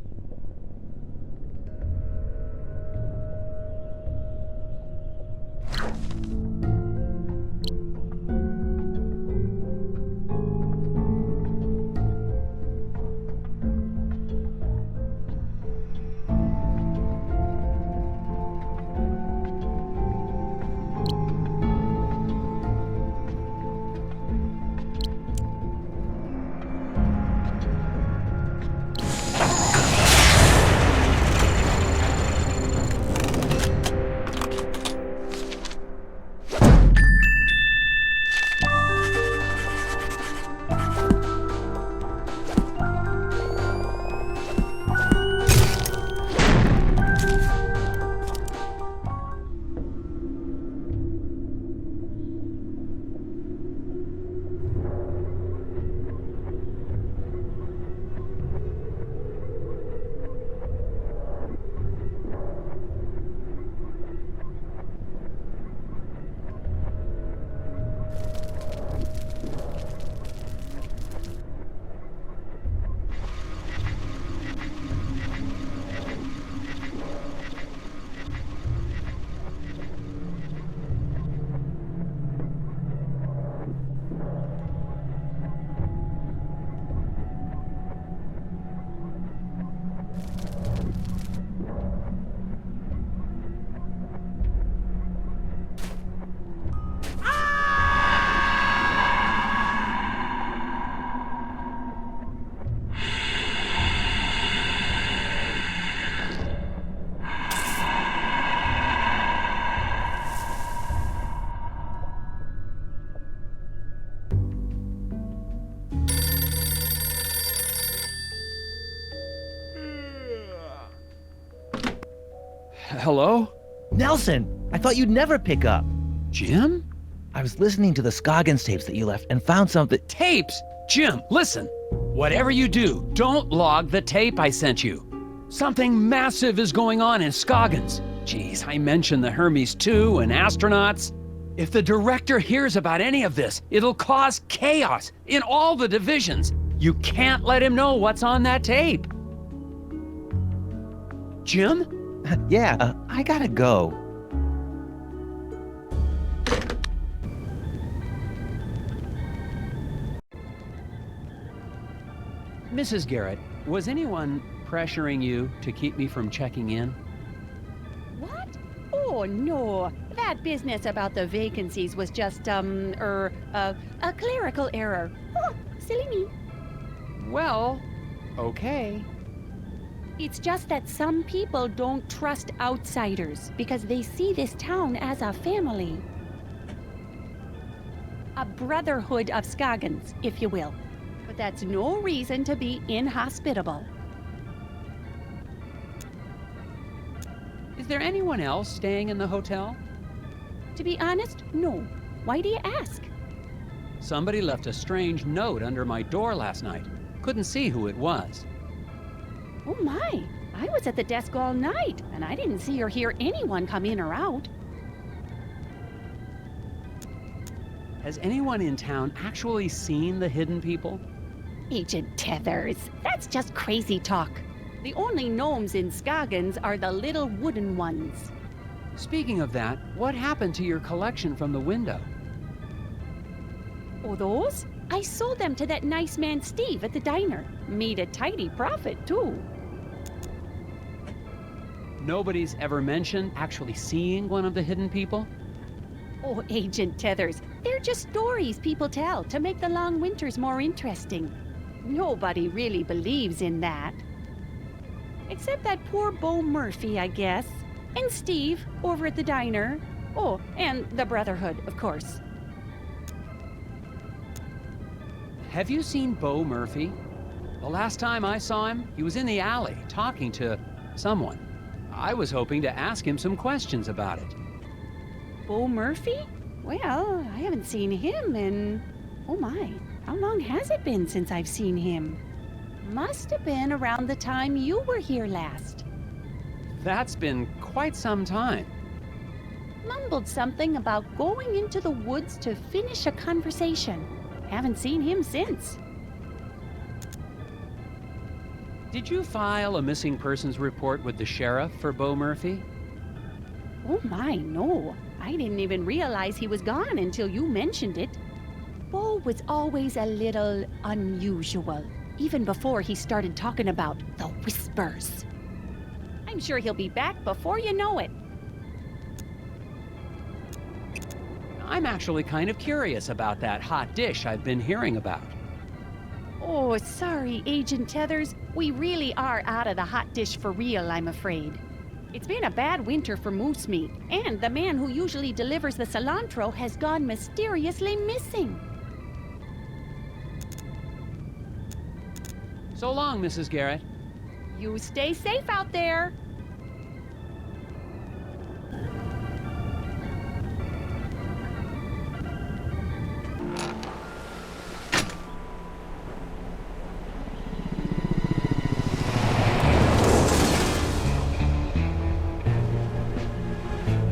Speaker 2: Hello?
Speaker 3: Nelson, I thought you'd never pick up.
Speaker 2: Jim?
Speaker 3: I was listening to the Scoggins tapes that you left and found something.
Speaker 2: Tapes? Jim, listen. Whatever you do, don't log the tape I sent you. Something massive is going on in Scoggins. Geez, I mentioned the Hermes 2 and astronauts. If the director hears about any of this, it'll cause chaos in all the divisions. You can't let him know what's on that tape. Jim?
Speaker 3: Yeah, I gotta go.
Speaker 2: Mrs. Garrett, was anyone pressuring you to keep me from checking in?
Speaker 4: What? Oh, no. That business about the vacancies was just, a clerical error. Oh, silly me.
Speaker 2: Well, okay.
Speaker 4: It's just that some people don't trust outsiders because they see this town as a family. A brotherhood of Scoggins, if you will. But that's no reason to be inhospitable.
Speaker 2: Is there anyone else staying in the hotel?
Speaker 4: To be honest, no. Why do you ask?
Speaker 2: Somebody left a strange note under my door last night. Couldn't see who it was.
Speaker 4: Oh my, I was at the desk all night, and I didn't see or hear anyone come in or out.
Speaker 2: Has anyone in town actually seen the hidden people?
Speaker 4: Agent Tethers, that's just crazy talk. The only gnomes in Scoggins are the little wooden ones.
Speaker 2: Speaking of that, what happened to your collection from the window?
Speaker 4: Oh, those? I sold them to that nice man Steve at the diner. Made a tidy profit, too.
Speaker 2: Nobody's ever mentioned actually seeing one of the hidden people?
Speaker 4: Oh, Agent Tethers, they're just stories people tell to make the long winters more interesting. Nobody really believes in that. Except that poor Bo Murphy, I guess. And Steve, over at the diner. Oh, and the Brotherhood, of course.
Speaker 2: Have you seen Bo Murphy? The last time I saw him, he was in the alley talking to someone. I was hoping to ask him some questions about it.
Speaker 4: Bo Murphy? Well, I haven't seen him in... Oh my, how long has it been since I've seen him? Must have been around the time you were here last.
Speaker 2: That's been quite some time.
Speaker 4: Mumbled something about going into the woods to finish a conversation. Haven't seen him since.
Speaker 2: Did you file a missing persons report with the sheriff for Bo Murphy?
Speaker 4: Oh my, no. I didn't even realize he was gone until you mentioned it. Bo was always a little unusual, even before he started talking about the whispers. I'm sure he'll be back before you know it.
Speaker 2: I'm actually kind of curious about that hot dish I've been hearing about.
Speaker 4: Oh, sorry, Agent Tethers. We really are out of the hot dish for real, I'm afraid. It's been a bad winter for moose meat, and the man who usually delivers the cilantro has gone mysteriously missing.
Speaker 2: So long, Mrs. Garrett.
Speaker 4: You stay safe out there.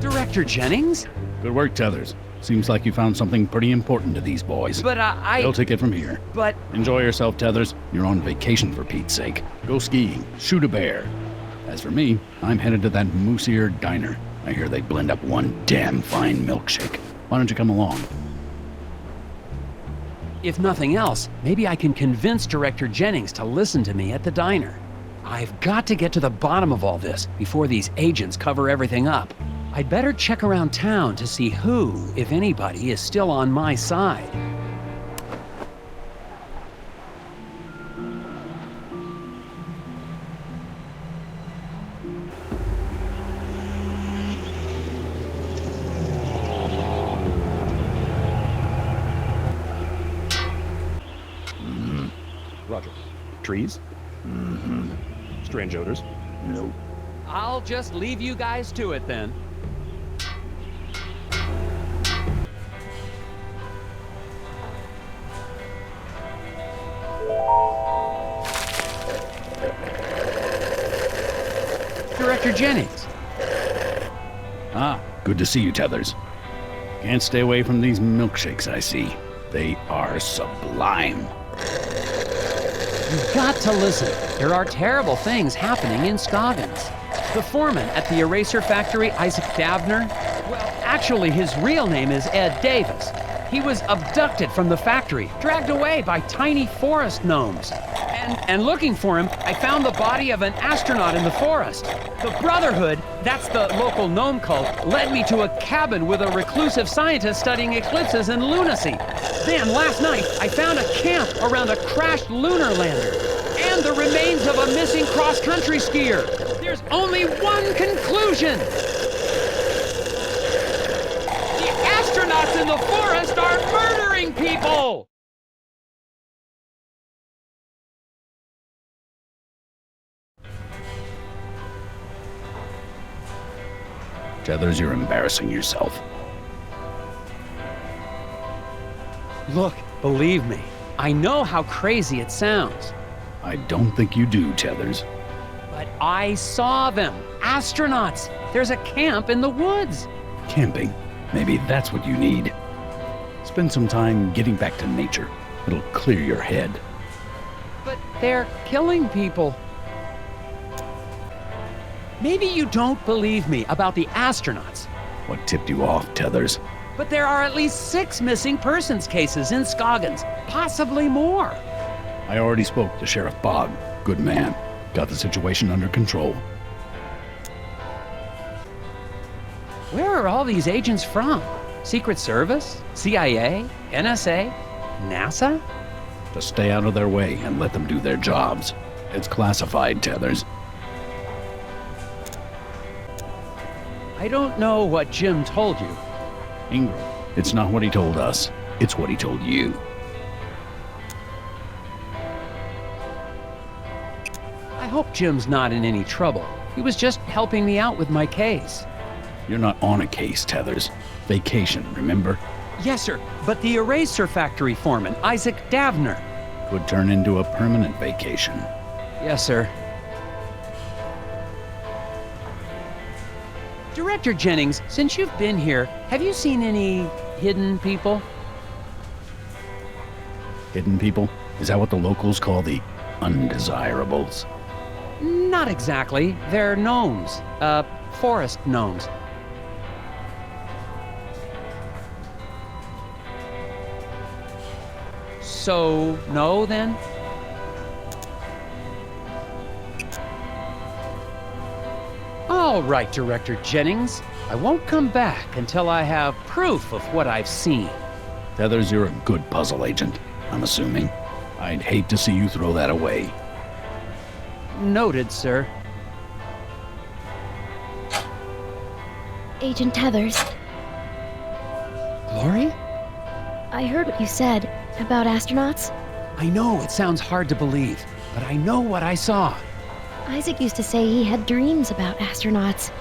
Speaker 2: Director Jennings?
Speaker 11: Good work, Tethers. Seems like you found something pretty important to these boys.
Speaker 2: But
Speaker 11: They'll take it from here.
Speaker 2: But...
Speaker 11: Enjoy yourself, Tethers. You're on vacation for Pete's sake. Go skiing. Shoot a bear. As for me, I'm headed to that Moose-Ear diner. I hear they blend up one damn fine milkshake. Why don't you come along?
Speaker 2: If nothing else, maybe I can convince Director Jennings to listen to me at the diner. I've got to get to the bottom of all this before these agents cover everything up. I'd better check around town to see who, if anybody, is still on my side.
Speaker 6: Roger. Trees? Mm-hmm. Strange odors?
Speaker 10: Nope.
Speaker 2: I'll just leave you guys to it then. Director Jennings.
Speaker 6: Ah, good to see you, Tethers. Can't stay away from these milkshakes I see. They are sublime.
Speaker 2: You've got to listen. There are terrible things happening in Scoggins. The foreman at the eraser factory, Isaac Davner, well, actually his real name is Ed Davis. He was abducted from the factory, dragged away by tiny forest gnomes. And looking for him, I found the body of an astronaut in the forest. The Brotherhood, that's the local gnome cult, led me to a cabin with a reclusive scientist studying eclipses and lunacy. Then, last night, I found a camp around a crashed lunar lander and the remains of a missing cross-country skier. There's only one conclusion. The astronauts in the forest are murdering people!
Speaker 6: Tethers, you're embarrassing yourself.
Speaker 2: Look, believe me, I know how crazy it sounds.
Speaker 6: I don't think you do, Tethers.
Speaker 2: But I saw them. Astronauts. There's a camp in the woods.
Speaker 6: Camping. Maybe that's what you need. Spend some time getting back to nature. It'll clear your head.
Speaker 2: But they're killing people. Maybe you don't believe me about the astronauts.
Speaker 6: What tipped you off, Tethers?
Speaker 2: But there are at least 6 missing persons cases in Scoggins. Possibly more.
Speaker 6: I already spoke to Sheriff Bogg. Good man. Got the situation under control.
Speaker 2: Where are all these agents from? Secret Service? CIA? NSA? NASA?
Speaker 6: Just stay out of their way and let them do their jobs. It's classified, Tethers.
Speaker 2: I don't know what Jim told you.
Speaker 6: Ingram, it's not what he told us. It's what he told you.
Speaker 2: I hope Jim's not in any trouble. He was just helping me out with my case.
Speaker 6: You're not on a case, Tethers. Vacation, remember?
Speaker 2: Yes, sir, but the eraser factory foreman, Isaac Davner.
Speaker 6: Could turn into a permanent vacation.
Speaker 2: Yes, sir. Director Jennings, since you've been here, have you seen any hidden people?
Speaker 6: Hidden people? Is that what the locals call the undesirables?
Speaker 2: Not exactly. They're gnomes. Forest gnomes. So, no, then? All right, Director Jennings. I won't come back until I have proof of what I've seen.
Speaker 6: Tethers, you're a good puzzle agent, I'm assuming. I'd hate to see you throw that away.
Speaker 2: Noted, sir.
Speaker 8: Agent Tethers,
Speaker 2: Glory?
Speaker 8: I heard what you said about astronauts.
Speaker 2: I know it sounds hard to believe, but I know what I saw.
Speaker 8: Isaac used to say he had dreams about astronauts.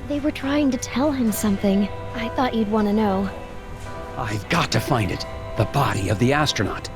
Speaker 8: They were trying to tell him something. I thought you'd want to know.
Speaker 2: I've got to find it. The body of the astronaut.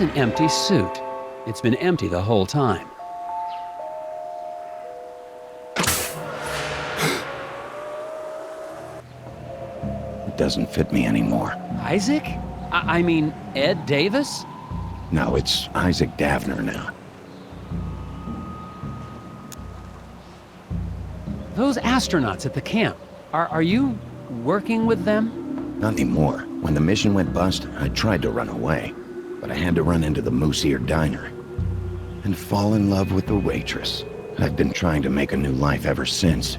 Speaker 2: That's an empty suit. It's been empty the whole time.
Speaker 6: It doesn't fit me anymore.
Speaker 2: Isaac? I mean, Ed Davis?
Speaker 6: No, it's Isaac Davner now.
Speaker 2: Those astronauts at the camp, are you working with them?
Speaker 6: Not anymore. When the mission went bust, I tried to run away. But I had to run into the Moose Ear Diner. And fall in love with the waitress. I've been trying to make a new life ever since.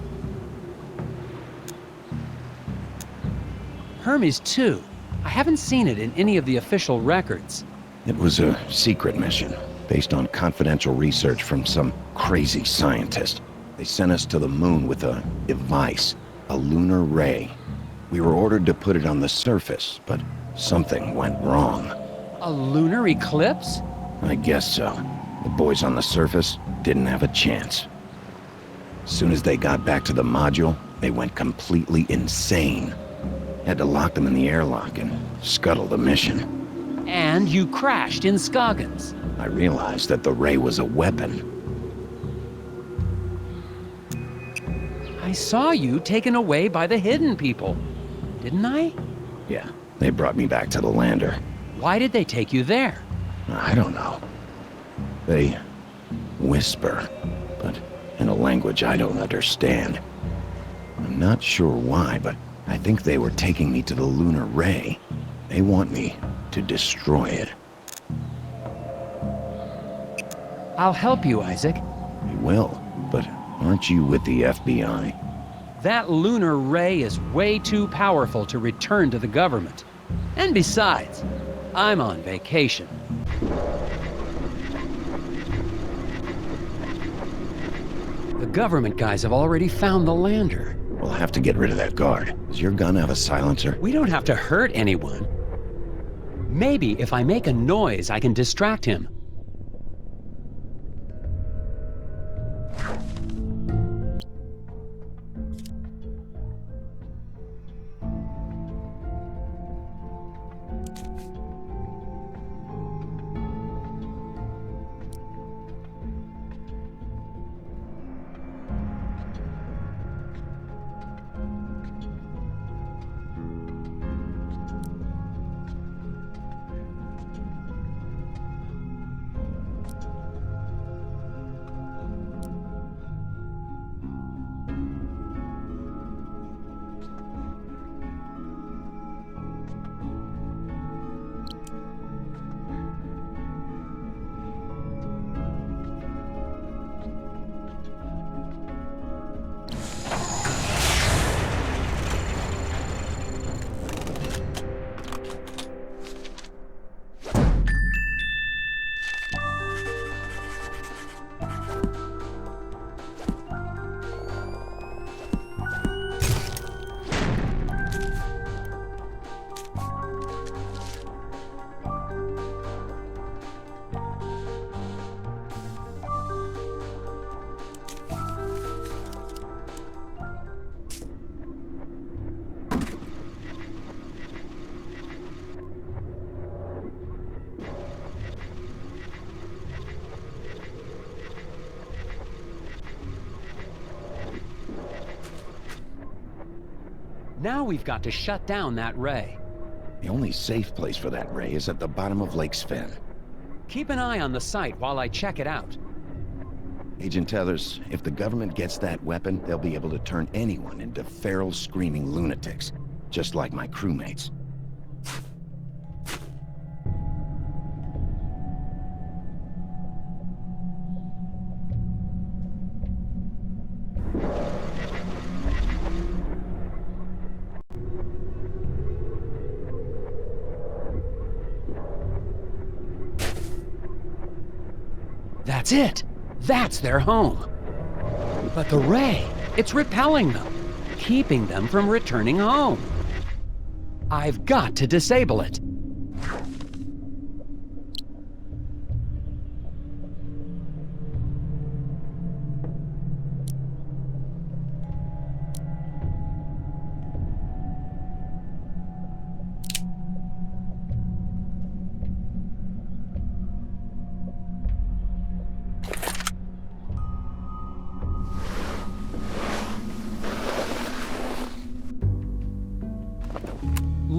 Speaker 2: Hermes too. I haven't seen it in any of the official records.
Speaker 6: It was a secret mission, based on confidential research from some crazy scientist. They sent us to the moon with a device, a lunar ray. We were ordered to put it on the surface, but something went wrong.
Speaker 2: A lunar eclipse?
Speaker 6: I guess so. The boys on the surface didn't have a chance. As soon as they got back to the module, they went completely insane. Had to lock them in the airlock and scuttle the mission.
Speaker 2: And you crashed in Scoggins.
Speaker 6: I realized that the ray was a weapon.
Speaker 2: I saw you taken away by the hidden people, didn't I?
Speaker 6: Yeah, they brought me back to the lander.
Speaker 2: Why did they take you there?
Speaker 6: I don't know. They whisper, but in a language I don't understand. I'm not sure why, but I think they were taking me to the lunar ray. They want me to destroy it.
Speaker 2: I'll help you, Isaac.
Speaker 6: You will, but aren't you with the FBI?
Speaker 2: That lunar ray is way too powerful to return to the government. And besides, I'm on vacation. The government guys have already found the lander.
Speaker 6: We'll have to get rid of that guard. Does your gun have a silencer?
Speaker 2: We don't have to hurt anyone. Maybe if I make a noise, I can distract him. Now we've got to shut down that ray.
Speaker 6: The only safe place for that ray is at the bottom of Lake Sven.
Speaker 2: Keep an eye on the site while I check it out.
Speaker 6: Agent Tethers, if the government gets that weapon, they'll be able to turn anyone into feral, screaming lunatics, just like my crewmates.
Speaker 2: That's it! That's their home! But the ray, it's repelling them, keeping them from returning home. I've got to disable it.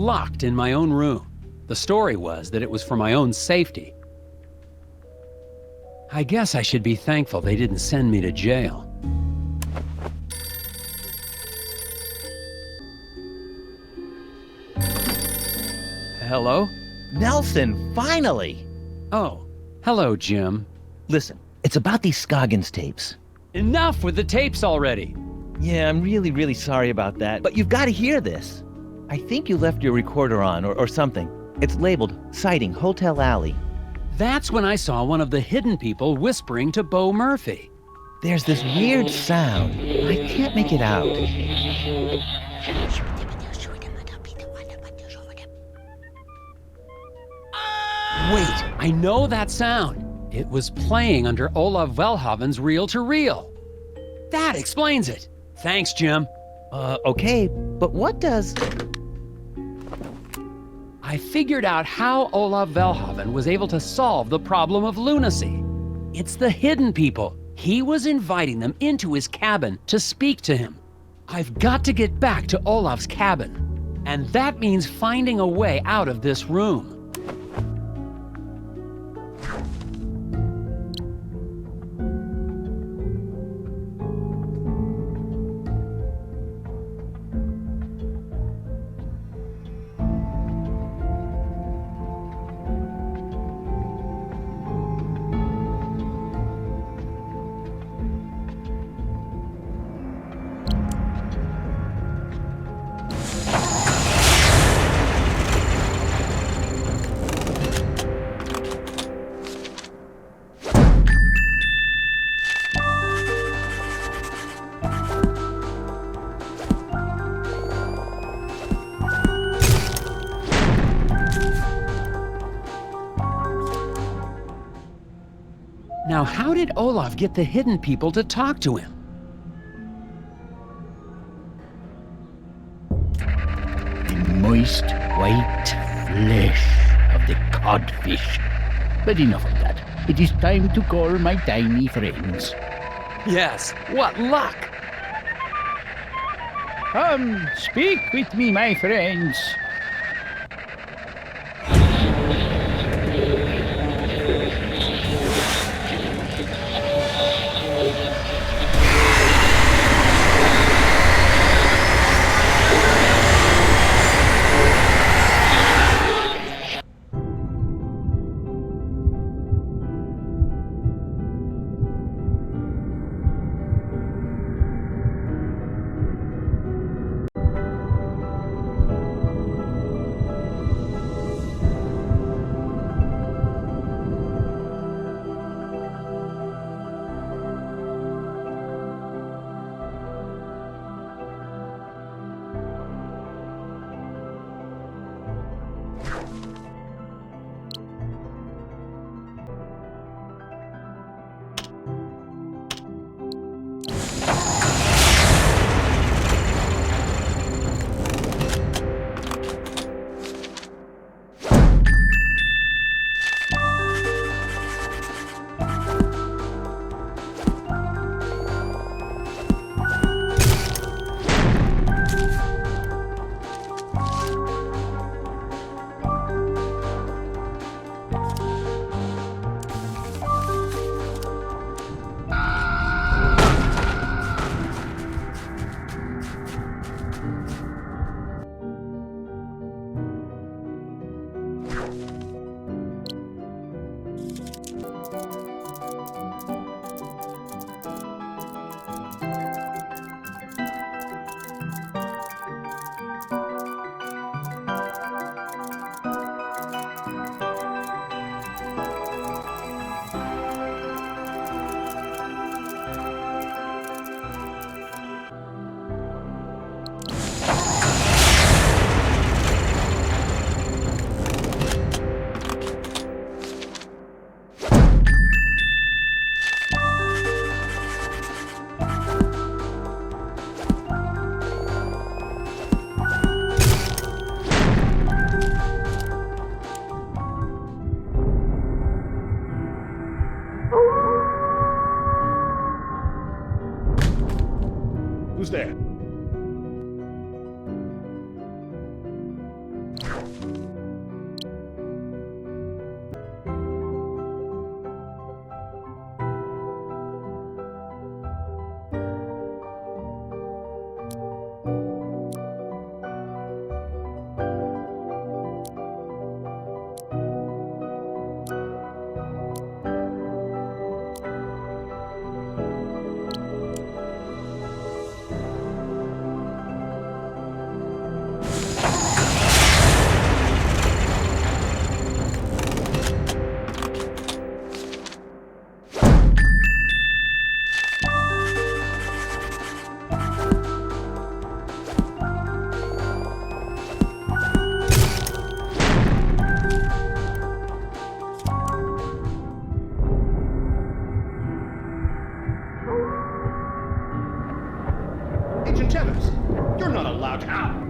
Speaker 2: locked in my own room. The story was that it was for my own safety. I guess I should be thankful they didn't send me to jail. Hello?
Speaker 3: Nelson, finally!
Speaker 2: Oh, hello, Jim.
Speaker 3: Listen, it's about these Scoggins tapes.
Speaker 2: Enough with the tapes already!
Speaker 3: Yeah, I'm really sorry about that, but you've got to hear this. I think you left your recorder on or something. It's labeled Sighting Hotel Alley.
Speaker 2: That's when I saw one of the hidden people whispering to Bo Murphy.
Speaker 3: There's this weird sound. I can't make it out.
Speaker 2: Wait, I know that sound. It was playing under Olav Velhaven's reel-to-reel. That explains it. Thanks, Jim.
Speaker 3: Okay, but what does...
Speaker 2: I figured out how Olav Velhaven was able to solve the problem of lunacy. It's the hidden people. He was inviting them into his cabin to speak to him. I've got to get back to Olav's cabin. And that means finding a way out of this room. Now, how did Olaf get the hidden people to talk to him?
Speaker 11: The moist white flesh of the codfish. But enough of that. It is time to call my tiny friends.
Speaker 2: Yes, what luck!
Speaker 11: Come, speak with me, my friends.
Speaker 12: Who's there? Sergeant Tevez. You're not allowed out.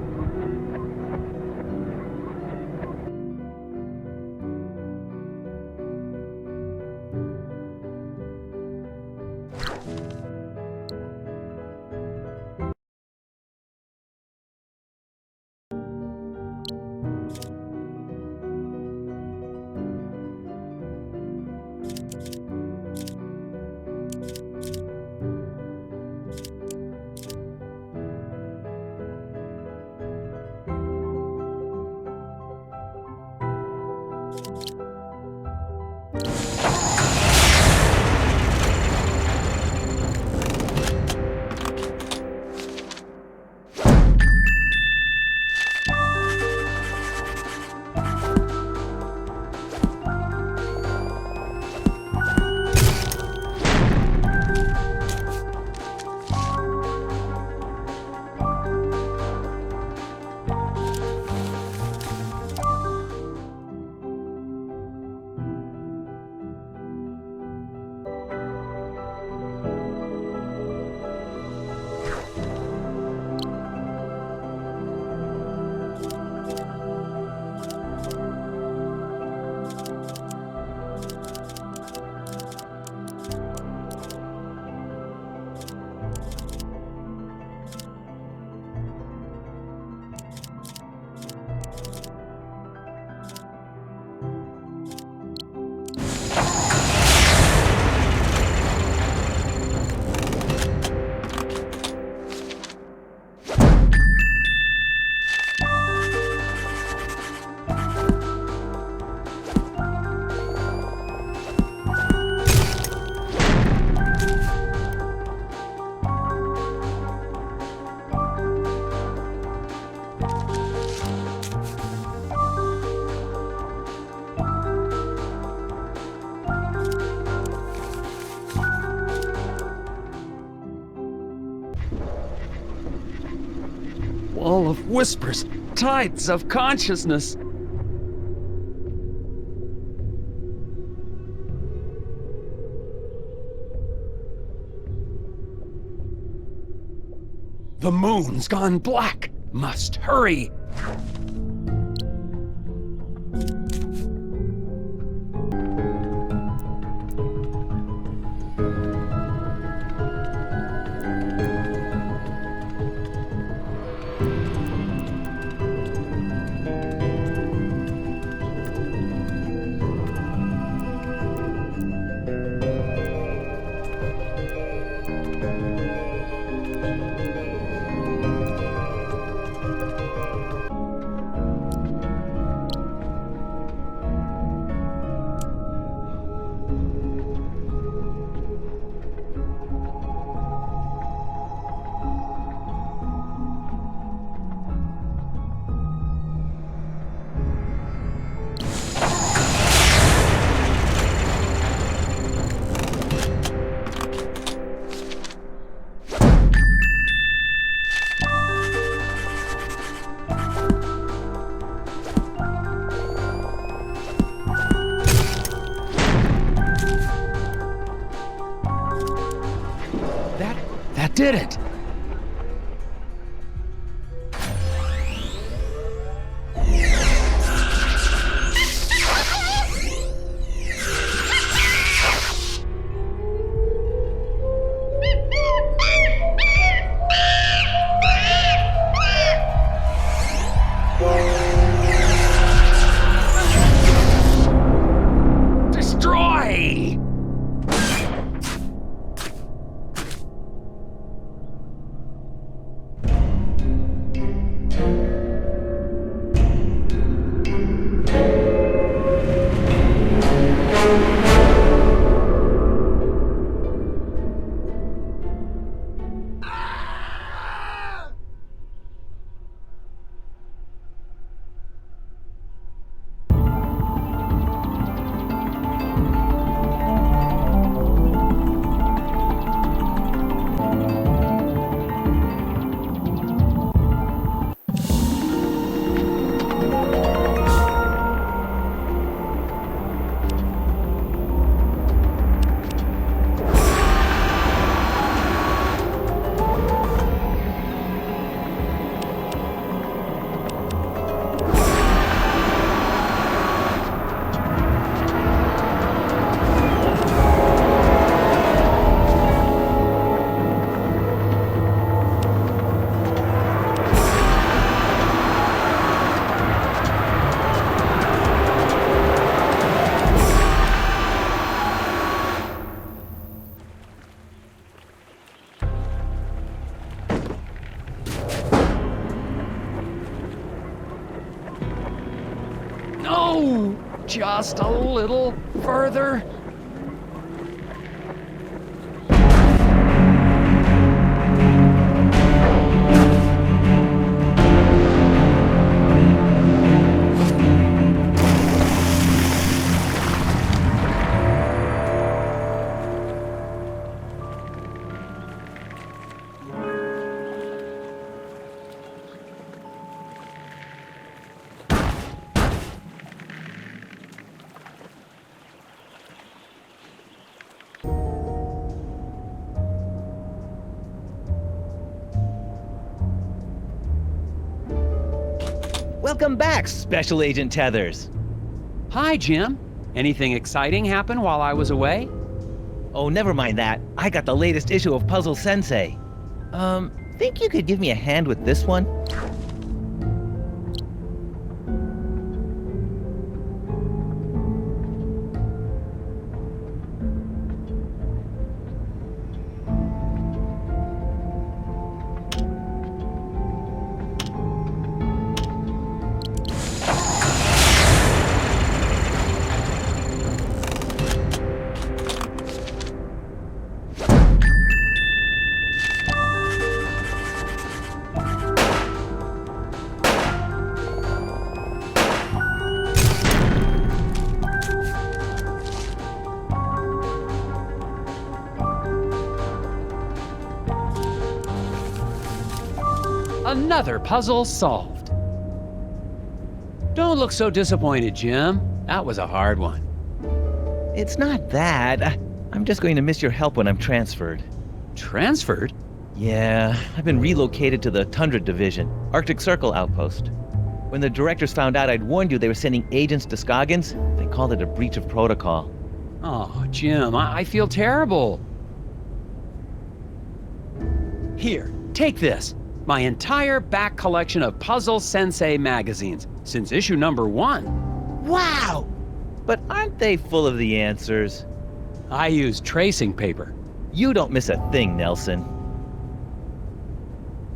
Speaker 2: Wall of whispers, tides of consciousness. The moon's gone black. Must hurry. That did it! Just a little further.
Speaker 3: Welcome back, Special Agent Tethers.
Speaker 2: Hi, Jim. Anything exciting happen while I was away?
Speaker 3: Oh, never mind that. I got the latest issue of Puzzle Sensei. Think you could give me a hand with this one?
Speaker 2: Another puzzle solved. Don't look so disappointed, Jim. That was a hard one.
Speaker 3: It's not that. I'm just going to miss your help when I'm transferred.
Speaker 2: Transferred?
Speaker 3: Yeah, I've been relocated to the Tundra Division, Arctic Circle outpost. When the directors found out I'd warned you they were sending agents to Scoggins, they called it a breach of protocol.
Speaker 2: Oh, Jim, I feel terrible. Here, take this. My entire back collection of Puzzle Sensei magazines, since issue number 1.
Speaker 3: Wow! But aren't they full of the answers?
Speaker 2: I use tracing paper.
Speaker 3: You don't miss a thing, Nelson.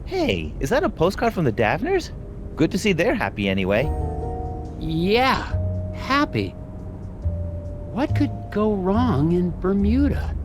Speaker 3: Hey, is that a postcard from the Davners? Good to see they're happy anyway.
Speaker 2: Yeah, happy. What could go wrong in Bermuda?